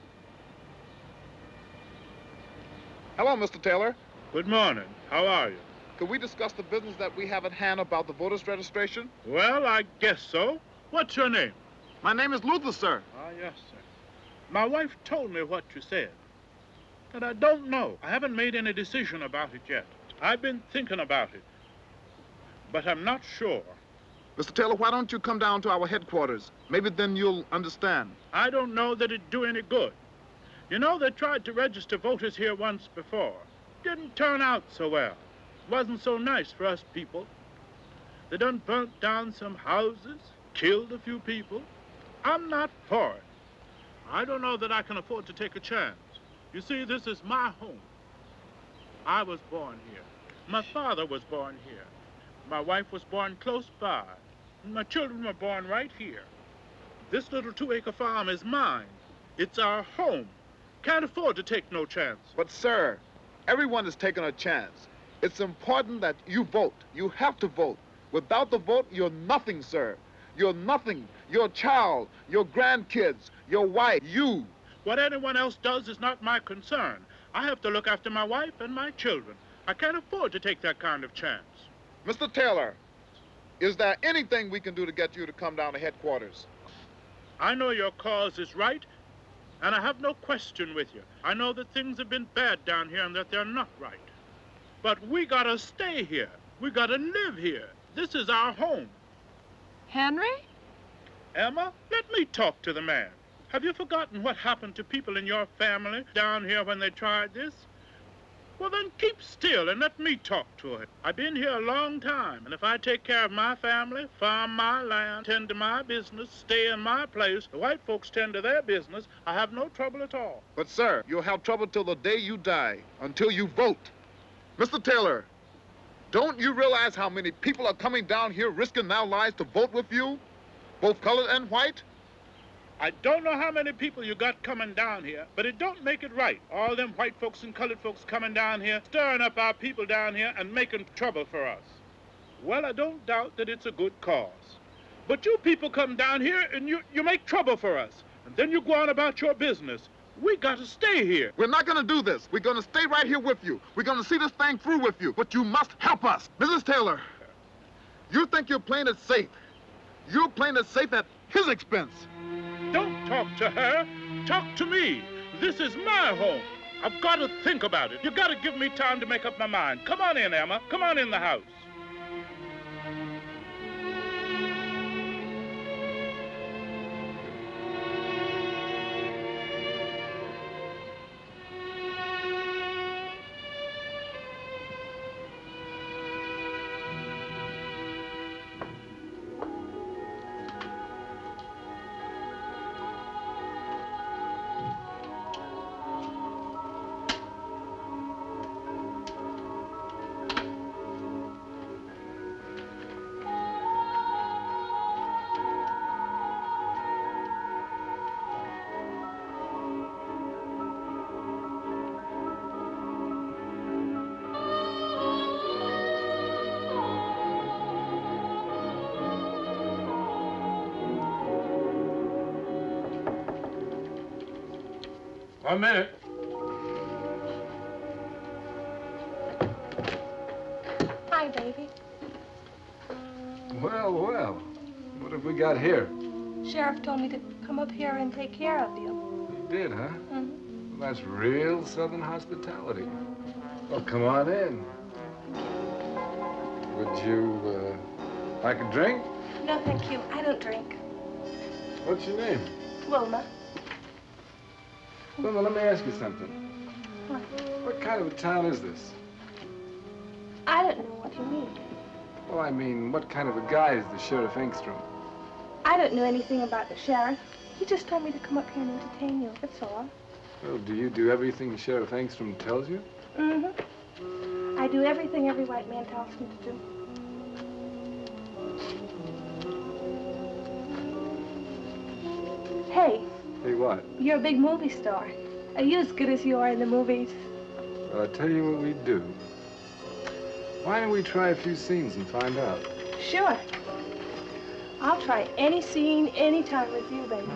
S5: Hello, Mr. Taylor.
S18: Good morning. How are you?
S5: Could we discuss the business that we have at hand about the voters' registration?
S18: Well, I guess so. What's your name?
S5: My name is Luther, sir.
S18: Ah, yes, sir. My wife told me what you said. But I don't know. I haven't made any decision about it yet. I've been thinking about it. But I'm not sure.
S5: Mr. Taylor, why don't you come down to our headquarters? Maybe then you'll understand.
S18: I don't know that it'd do any good. You know, they tried to register voters here once before. Didn't turn out so well. Wasn't so nice for us people. They done burnt down some houses, killed a few people. I'm not for it. I don't know that I can afford to take a chance. You see, this is my home. I was born here. My father was born here. My wife was born close by. And my children were born right here. This little 2-acre farm is mine. It's our home. Can't afford to take no chance.
S5: But, sir, everyone is taking a chance. It's important that you vote. You have to vote. Without the vote, you're nothing, sir. You're nothing. Your child, your grandkids, your wife, you.
S18: What anyone else does is not my concern. I have to look after my wife and my children. I can't afford to take that kind of chance.
S5: Mr. Taylor, is there anything we can do to get you to come down to headquarters?
S18: I know your cause is right, and I have no question with you. I know that things have been bad down here and that they're not right. But we gotta stay here. We gotta live here. This is our home.
S17: Henry?
S18: Emma, let me talk to the man. Have you forgotten what happened to people in your family down here when they tried this? Well, then keep still and let me talk to him. I've been here a long time, and if I take care of my family, farm my land, tend to my business, stay in my place, the white folks tend to their business, I have no trouble at all.
S5: But, sir, you'll have trouble till the day you die, until you vote. Mr. Taylor, don't you realize how many people are coming down here risking their lives to vote with you, both colored and white?
S18: I don't know how many people you got coming down here, but it don't make it right. All them white folks and colored folks coming down here, stirring up our people down here and making trouble for us. Well, I don't doubt that it's a good cause. But you people come down here and you make trouble for us. And then you go on about your business. We got to stay here.
S5: We're not going to do this. We're going to stay right here with you. We're going to see this thing through with you. But you must help us. Mrs. Taylor, you think you're playing it safe. You're playing it safe at his expense.
S18: Don't talk to her. Talk to me. This is my home. I've got to think about it. You got to give me time to make up my mind. Come on in, Emma. Come on in the house.
S1: One minute.
S19: Hi, baby.
S1: Well, well. What have we got here?
S19: Sheriff told me to come up here and take care of you.
S1: You did, huh?
S19: Mm-hmm.
S1: Well, that's real Southern hospitality. Well, come on in. Would you, like a drink?
S19: No, thank you. I don't drink.
S1: What's your name?
S19: Wilma.
S1: Wilma, let me ask you something.
S19: What?
S1: What kind of a town is this?
S19: I don't know what you mean.
S1: Well, I mean, what kind of a guy is the Sheriff Engstrom?
S19: I don't know anything about the sheriff. He just told me to come up here and entertain you, that's all.
S1: Well, do you do everything Sheriff Engstrom tells you?
S19: Mm-hmm. I do everything every white man tells me to do. Hey.
S1: Hey, what?
S19: You're a big movie star. Are you as good as you are in the movies?
S1: Well, I'll tell you what we do. Why don't we try a few scenes and find out?
S19: Sure. I'll try any scene, anytime with you, baby.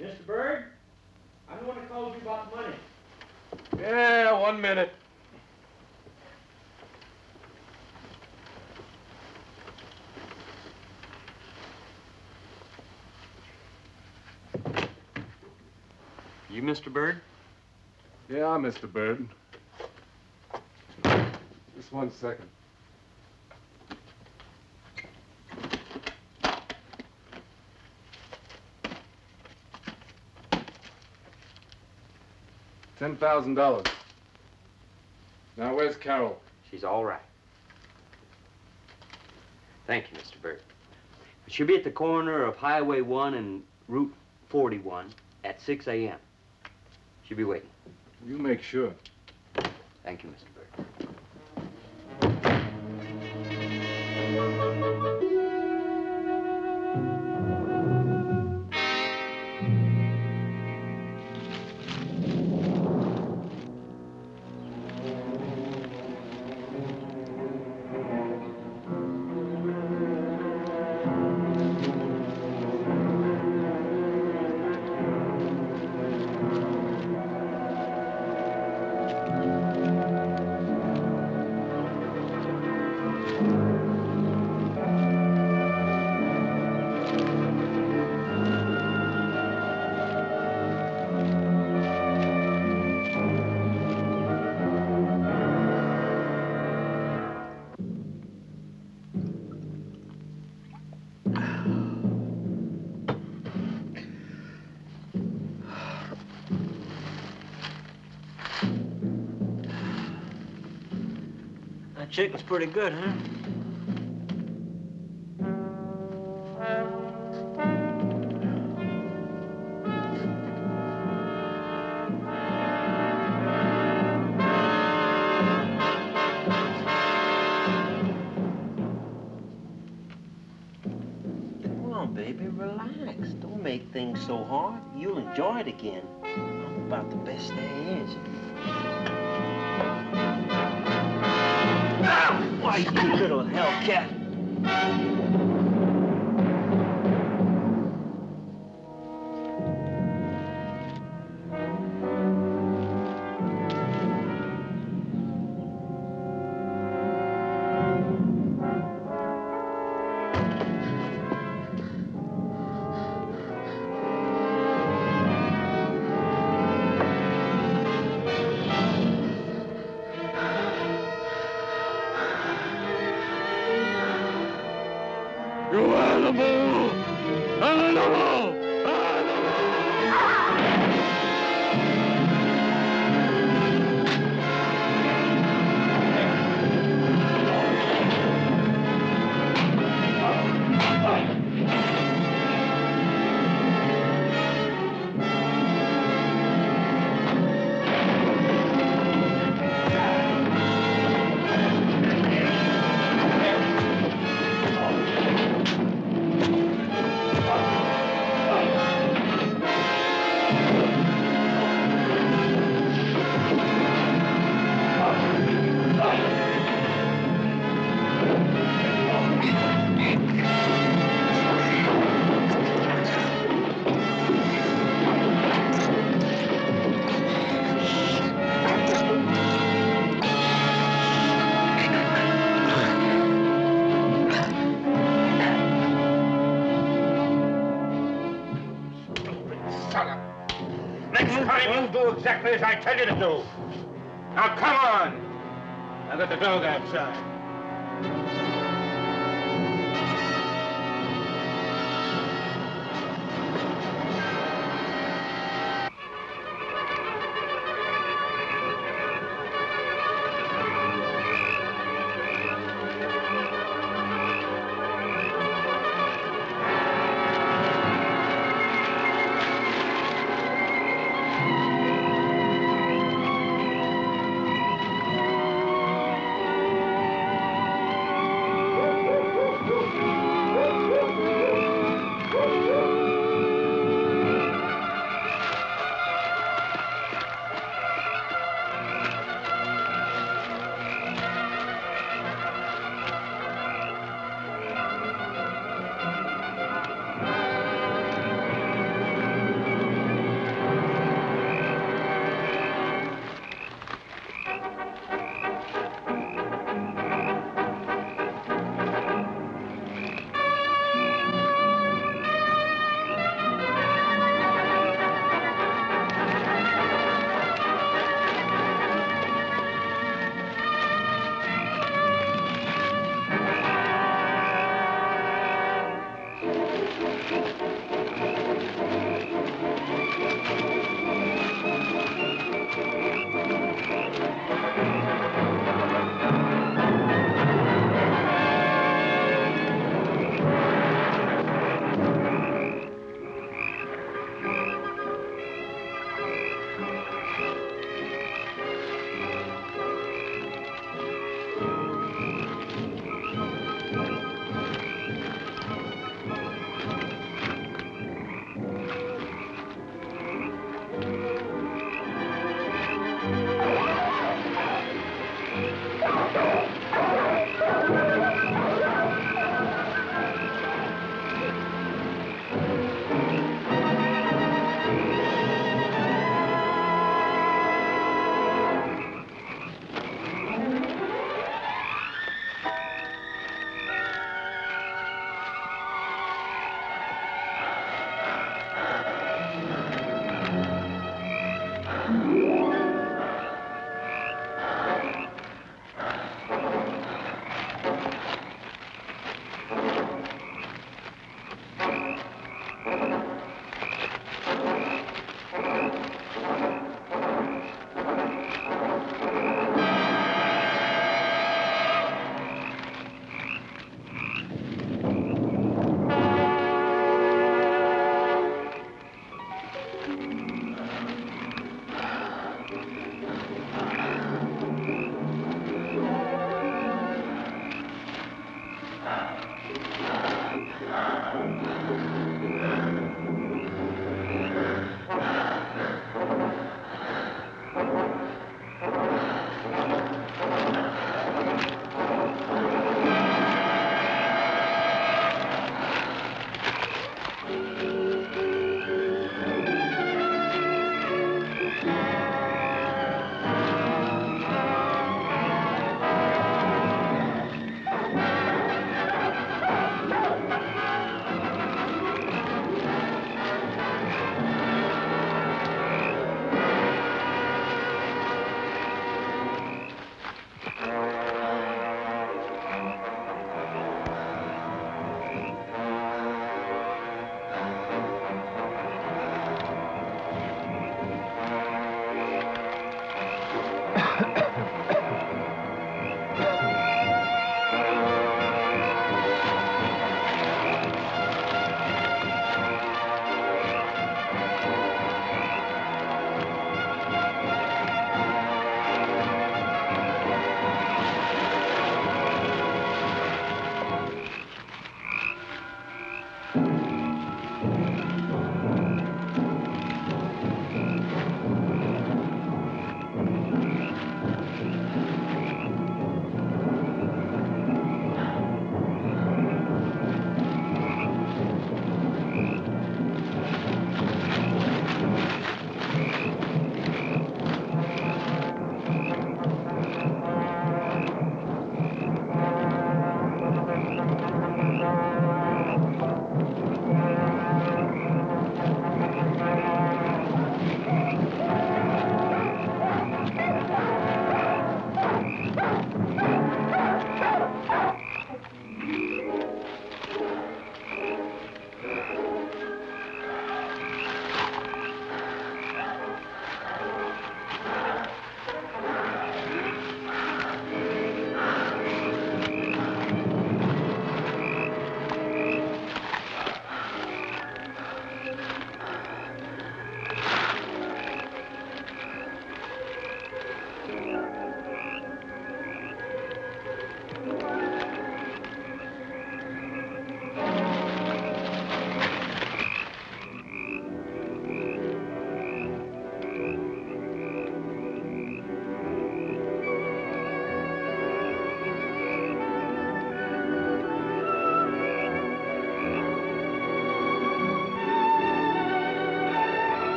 S3: Mr. Bird, I want to call you about money.
S1: Yeah, 1 minute.
S10: You Mr. Bird?
S1: Yeah, I'm Mr. Bird. Just 1 second. $10,000. Now, where's Carol?
S10: She's all right. Thank you, Mr. Bird. She'll be at the corner of Highway 1 and Route 41 at 6 a.m. She'll be waiting.
S1: You make sure.
S10: Thank you, Mr. Bird.
S8: That chicken's pretty good, huh?
S15: Come on, baby, relax. Don't make things so hard. You'll enjoy it again. I'm about the best there is. Why, you little hellcat.
S18: You animal! Animal!
S3: Next time you do exactly as I tell you to do. Now come on. I've got the dog outside.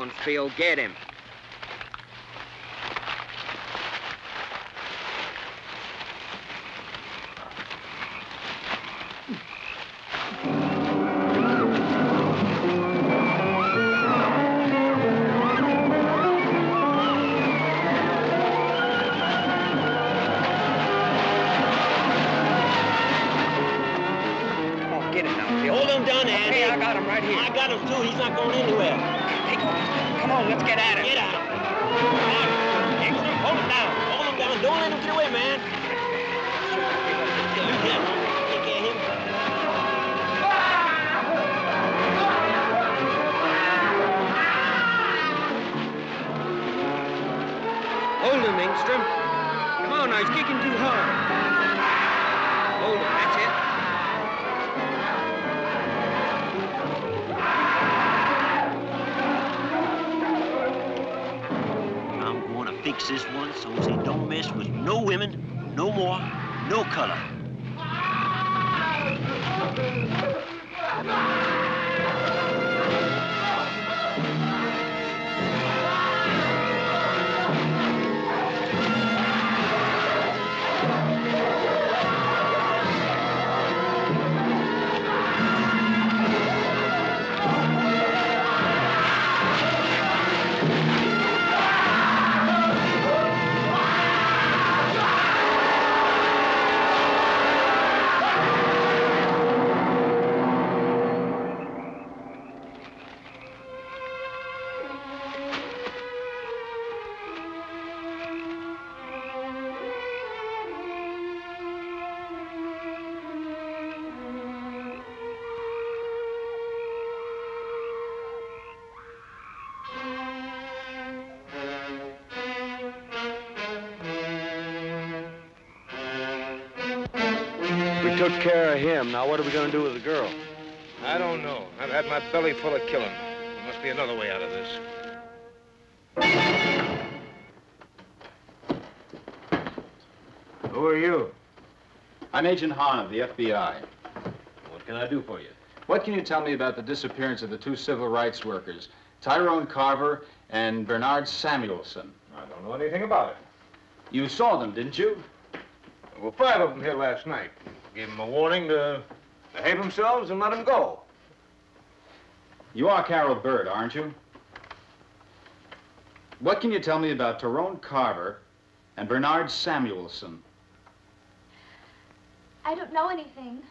S8: one spiel. Get him. Hold him down, Andy.
S12: Hey, I got him right here.
S8: I got him, too. He's not going anywhere.
S12: Hey, come on, let's get at him.
S8: Get at him. Extra, hold him down. Hold him down. Don't let him get away, man. Take care of him.
S10: Hold him, Engstrom. Come on now, he's kicking too hard. Hold him, that's it.
S8: I'm going to fix this one so he don't mess with no women, no more, no color.
S3: We took care of him. Now what are we going to do with the girl?
S4: I don't know. I've had my belly full of killing. There must be another way out of this.
S3: Who are you?
S20: I'm Agent Hahn of the FBI.
S3: What can I do for you?
S20: What can you tell me about the disappearance of the two civil rights workers, Tyrone Carver and Bernard Samuelson?
S4: I don't know anything about it.
S20: You saw them, didn't you?
S4: There were 5 of them here last night. Gave them a warning to behave themselves and let them go.
S20: You are Carol Bird, aren't you? What can you tell me about Tyrone Carver and Bernard Samuelson?
S19: I don't know anything.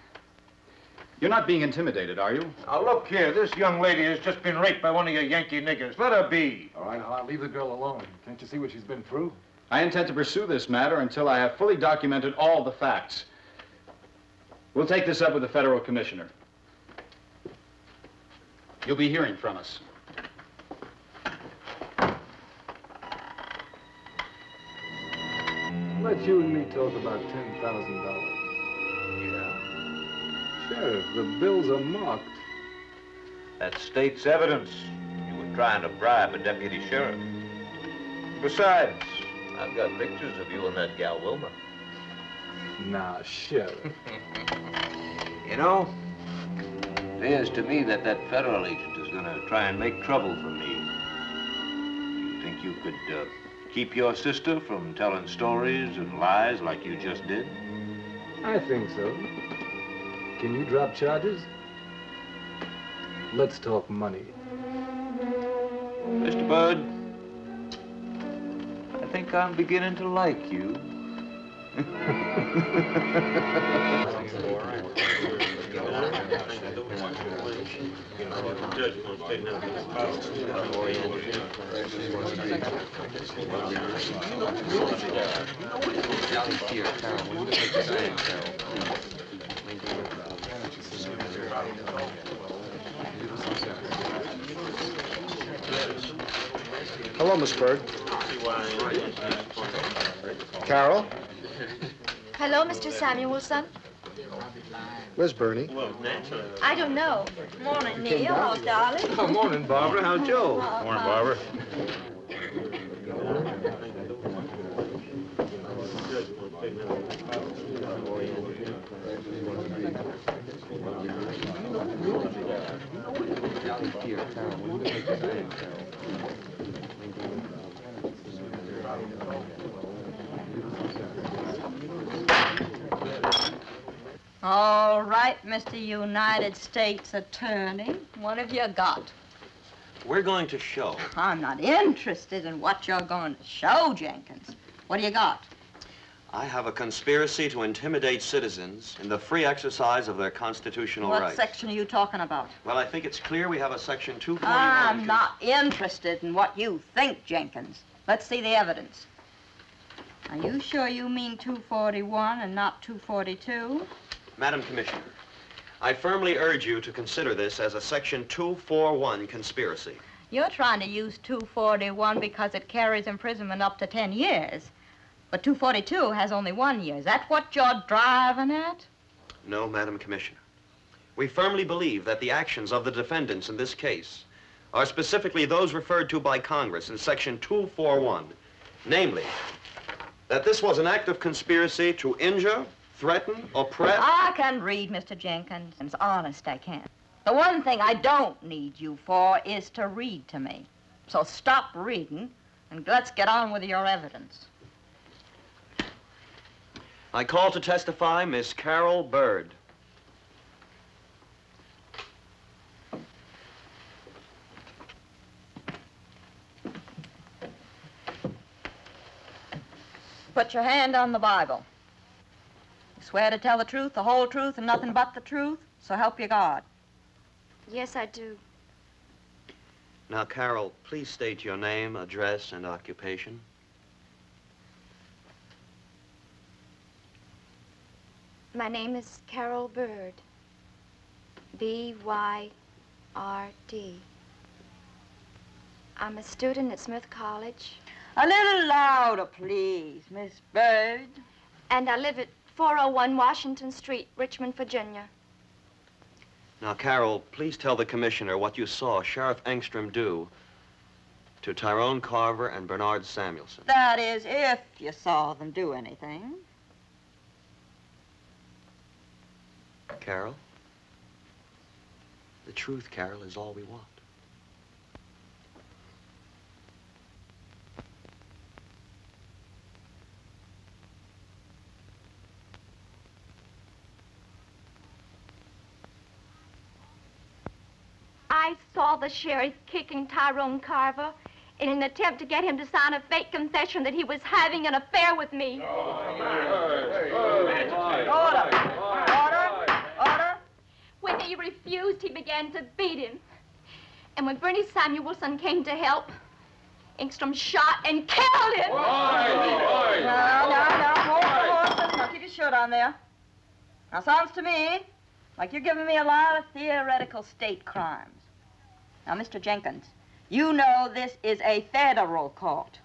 S20: You're not being intimidated, are you?
S4: Now, look here. This young lady has just been raped by one of your Yankee niggers. Let her be.
S1: All right, I'll leave the girl alone. Can't you see what she's been through?
S20: I intend to pursue this matter until I have fully documented all the facts. We'll take this up with the federal commissioner. You'll be hearing from us.
S1: Let you and me talk about $10,000.
S3: Yeah?
S1: Sheriff, the bills are marked.
S3: That's state's evidence. You were trying to bribe a deputy sheriff. Besides, I've got pictures of you and that gal Wilma.
S1: Nah, Sheriff.
S3: You know, it appears to me that that federal agent is going to try and make trouble for me. You think you could keep your sister from telling stories and lies like you just did?
S1: I think so. Can you drop charges? Let's talk money.
S3: Mr. Bud, I think I'm beginning to like you.
S5: Hello, Miss Bird. Carol?
S19: Hello, Mr. Samuelson.
S5: Where's Bernie?
S19: I don't know. Morning, Neil. How's darling?
S3: Oh, morning, Barbara. How's Joe?
S19: Morning,
S3: Barbara.
S21: All right, Mr. United States Attorney. What have you got?
S22: We're going to show.
S21: I'm not interested in what you're going to show, Jenkins. What do you got?
S22: I have a conspiracy to intimidate citizens in the free exercise of their constitutional
S21: What
S22: rights.
S21: section are you talking about?
S22: Well, I think it's clear we have a section 241.
S21: I'm not interested in what you think, Jenkins. Let's see the evidence. Are you sure you mean 241 and not 242?
S22: Madam Commissioner, I firmly urge you to consider this as a section 241 conspiracy.
S21: You're trying to use 241 because it carries imprisonment up to 10 years. But 242 has only 1 year. Is that what you're driving at?
S22: No, Madam Commissioner. We firmly believe that the actions of the defendants in this case are specifically those referred to by Congress in section 241. Namely, that this was an act of conspiracy to injure, threaten, oppress...
S21: I can read, Mr. Jenkins. It's honest, I can. The one thing I don't need you for is to read to me. So stop reading and let's get on with your evidence.
S22: I call to testify Miss Carol Bird.
S21: Put your hand on the Bible. You swear to tell the truth, the whole truth, and nothing but the truth, so help you God.
S7: Yes, I do.
S22: Now, Carol, please state your name, address, and occupation.
S7: My name is Carol Bird. B-Y-R-D. I'm a student at Smith College.
S21: A little louder, please, Miss Bird.
S7: And I live at 401 Washington Street, Richmond, Virginia.
S22: Now, Carol, please tell the commissioner what you saw Sheriff Engstrom do to Tyrone Carver and Bernard Samuelson.
S21: That is, if you saw them do anything.
S22: Carol? The truth, Carol, is all we want.
S7: I saw the sheriff kicking Tyrone Carver in an attempt to get him to sign a fake confession that he was having an affair with me. Order! When he refused, he began to beat him. And when Bernie Samuelson came to help, Engstrom shot and killed him.
S21: Now, keep your shirt on there. Now, sounds to me like you're giving me a lot of theoretical state crimes. Now, Mr. Jenkins, you know this is a federal court.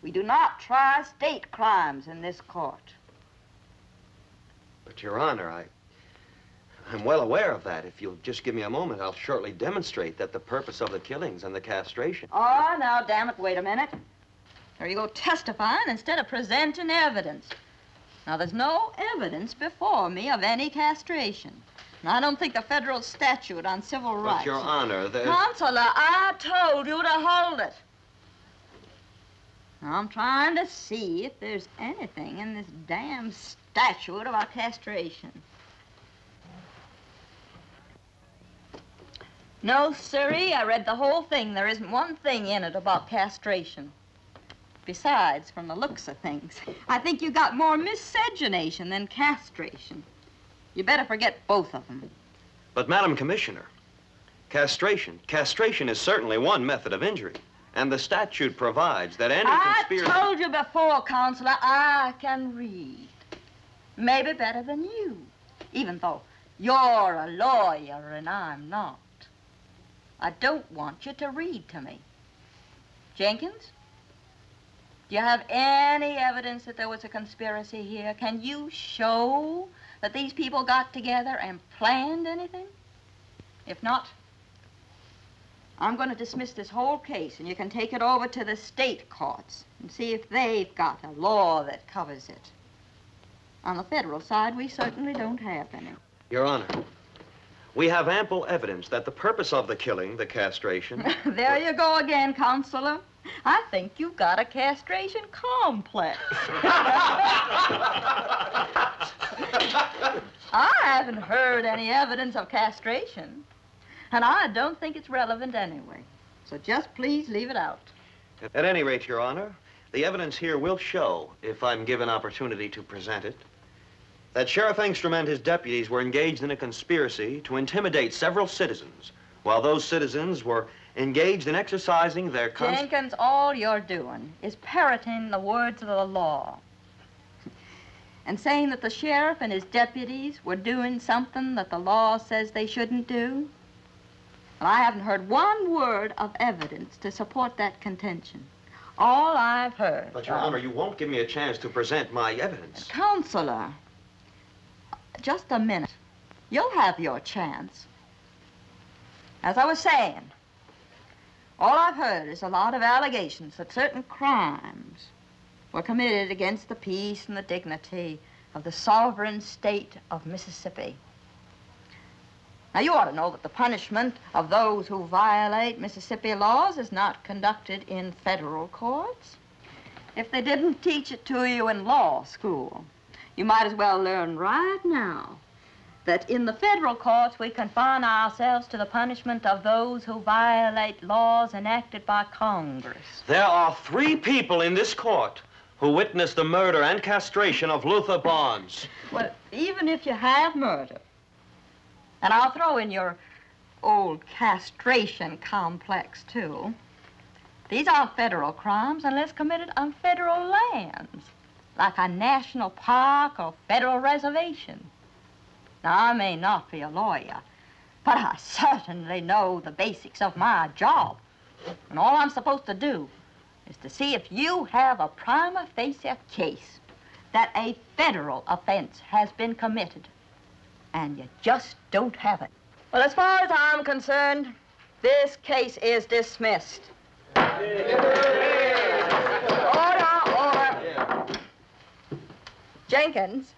S21: We do not try state crimes in this court.
S22: But, Your Honor, I'm well aware of that. If you'll just give me a moment, I'll shortly demonstrate that the purpose of the killings and the castration...
S21: Oh, now, damn it, wait a minute. There you go testifying instead of presenting evidence. Now, there's no evidence before me of any castration. And I don't think the federal statute on civil rights...
S22: But, Your Honor, there's...
S21: Counselor, I told you to hold it. Now, I'm trying to see if there's anything in this damn statute about castration. No, sirree, I read the whole thing. There isn't one thing in it about castration. Besides, from the looks of things, I think you got more miscegenation than castration. You better forget both of them.
S22: But, Madam Commissioner, castration is certainly one method of injury. And the statute provides that any conspiracy...
S21: I told you before, Counselor, I can read. Maybe better than you, even though you're a lawyer and I'm not. I don't want you to read to me. Jenkins, do you have any evidence that there was a conspiracy here? Can you show that these people got together and planned anything? If not, I'm going to dismiss this whole case, and you can take it over to the state courts and see if they've got a law that covers it. On the federal side, we certainly don't have any.
S22: Your Honor, we have ample evidence that the purpose of the killing, the castration...
S21: There you go again, Counselor. I think you've got a castration complex. I haven't heard any evidence of castration. And I don't think it's relevant anyway. So just please leave it out.
S22: At any rate, Your Honor, the evidence here will show, if I'm given opportunity to present it, that Sheriff Engstrom and his deputies were engaged in a conspiracy to intimidate several citizens, while those citizens were engaged in exercising their
S21: Jenkins, all you're doing is parroting the words of the law and saying that the sheriff and his deputies were doing something that the law says they shouldn't do. Well, I haven't heard one word of evidence to support that contention. All I've heard...
S22: But, Your Honor, you won't give me a chance to present my evidence.
S21: Counselor, just a minute. You'll have your chance. As I was saying, all I've heard is a lot of allegations that certain crimes were committed against the peace and the dignity of the sovereign state of Mississippi. Now, you ought to know that the punishment of those who violate Mississippi laws is not conducted in federal courts. If they didn't teach it to you in law school, you might as well learn right now that in the federal courts we confine ourselves to the punishment of those who violate laws enacted by Congress.
S22: There are 3 people in this court who witnessed the murder and castration of Luther Barnes.
S21: Well, even if you have murder, and I'll throw in your old castration complex, too, these aren't federal crimes unless committed on federal lands, like a national park or federal reservation. Now, I may not be a lawyer, but I certainly know the basics of my job. And all I'm supposed to do is to see if you have a prima facie case that a federal offense has been committed. And you just don't have it. Well, as far as I'm concerned, this case is dismissed. Order. Jenkins,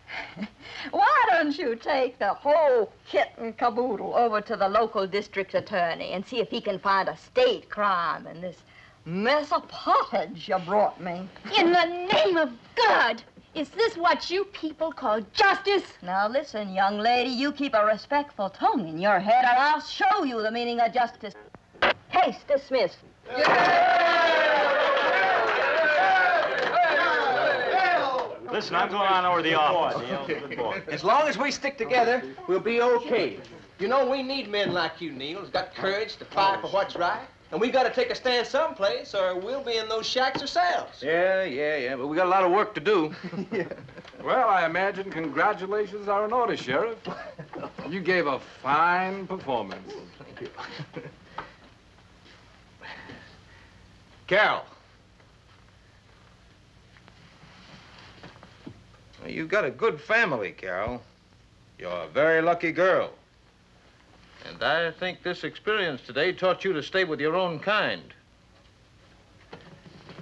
S21: why don't you take the whole kit and caboodle over to the local district attorney and see if he can find a state crime in this mess of pottage you brought me?
S19: In the name of God! Is this what you people call justice?
S21: Now listen, young lady, you keep a respectful tongue in your head, or I'll show you the meaning of justice. Case dismissed.
S3: Listen, I'm going on over to the office.
S15: As long as we stick together, we'll be okay. You know, we need men like you, Neil, who's got courage to fight for what's right. And we got to take a stand someplace, or we'll be in those shacks ourselves.
S20: Yeah, but we got a lot of work to do.
S1: Well, I imagine congratulations are in order, Sheriff. You gave a fine performance.
S15: Thank you.
S3: Carol.
S2: Well, you got a good family, Carol. You're a very lucky girl. And I think this experience today taught you to stay with your own kind.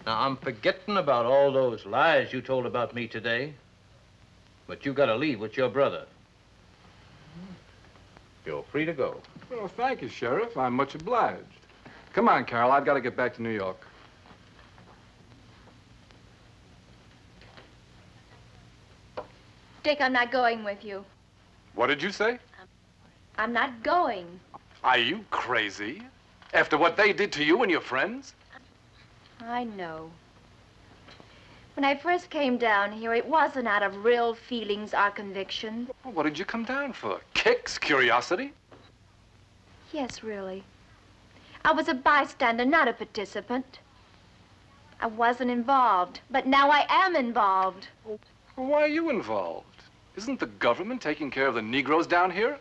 S2: Now, I'm forgetting about all those lies you told about me today, but you got to leave with your brother. You're free to go.
S1: Well, thank you, Sheriff. I'm much obliged. Come on, Carol. I've got to get back to New York.
S19: Dick, I'm not going with you.
S1: What did you say?
S19: I'm not going.
S1: Are you crazy? After what they did to you and your friends?
S19: I know. When I first came down here, it wasn't out of real feelings or conviction.
S1: Well, what did you come down for? Kicks? Curiosity?
S19: Yes, really. I was a bystander, not a participant. I wasn't involved, but now I am involved.
S1: Well, why are you involved? Isn't the government taking care of the Negroes down here?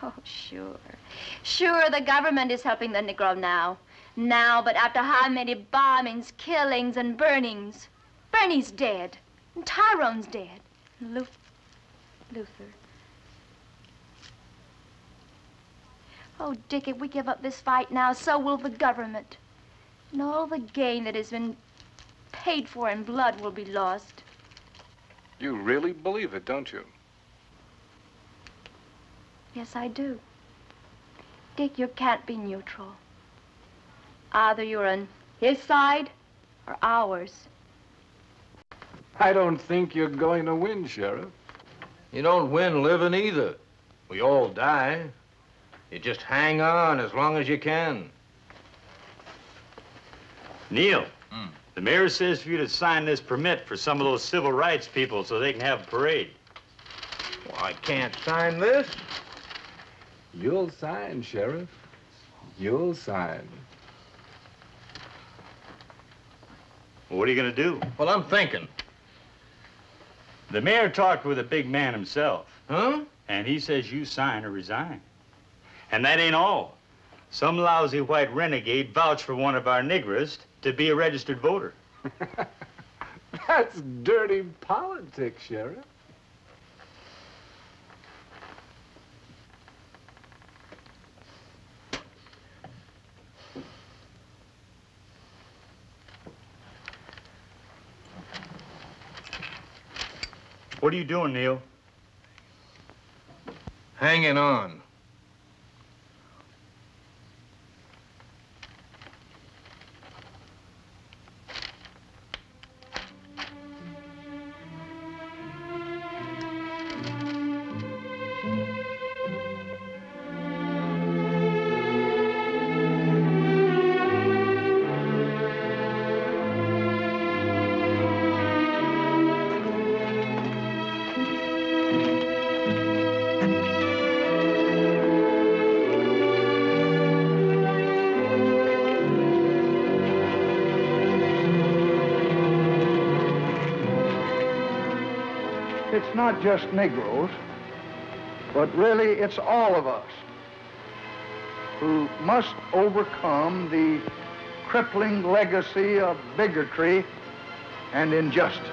S19: Oh, sure. Sure, the government is helping the Negro now. Now, but after how many bombings, killings, and burnings? Bernie's dead. And Tyrone's dead. And Luther. Oh, Dick, if we give up this fight now, so will the government. And all the gain that has been paid for in blood will be lost.
S1: You really believe it, don't you?
S19: Yes, I do. Dick, you can't be neutral. Either you're on his side or ours.
S1: I don't think you're going to win, Sheriff.
S2: You don't win living either. We all die. You just hang on as long as you can.
S9: Neil, the mayor says for you to sign this permit for some of those civil rights people so they can have a parade.
S2: Well, I can't sign this.
S1: You'll sign, Sheriff. You'll sign.
S9: Well, what are you going to do?
S2: Well, I'm thinking.
S9: The mayor talked with a big man himself.
S2: Huh?
S9: And he says you sign or resign. And that ain't all. Some lousy white renegade vouched for one of our niggers to be a registered voter.
S1: That's dirty politics, Sheriff.
S9: What are you doing, Neil?
S2: Hanging on.
S11: It's not just Negroes, but really it's all of us who must overcome the crippling legacy of bigotry and injustice.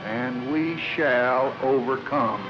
S11: And we shall overcome.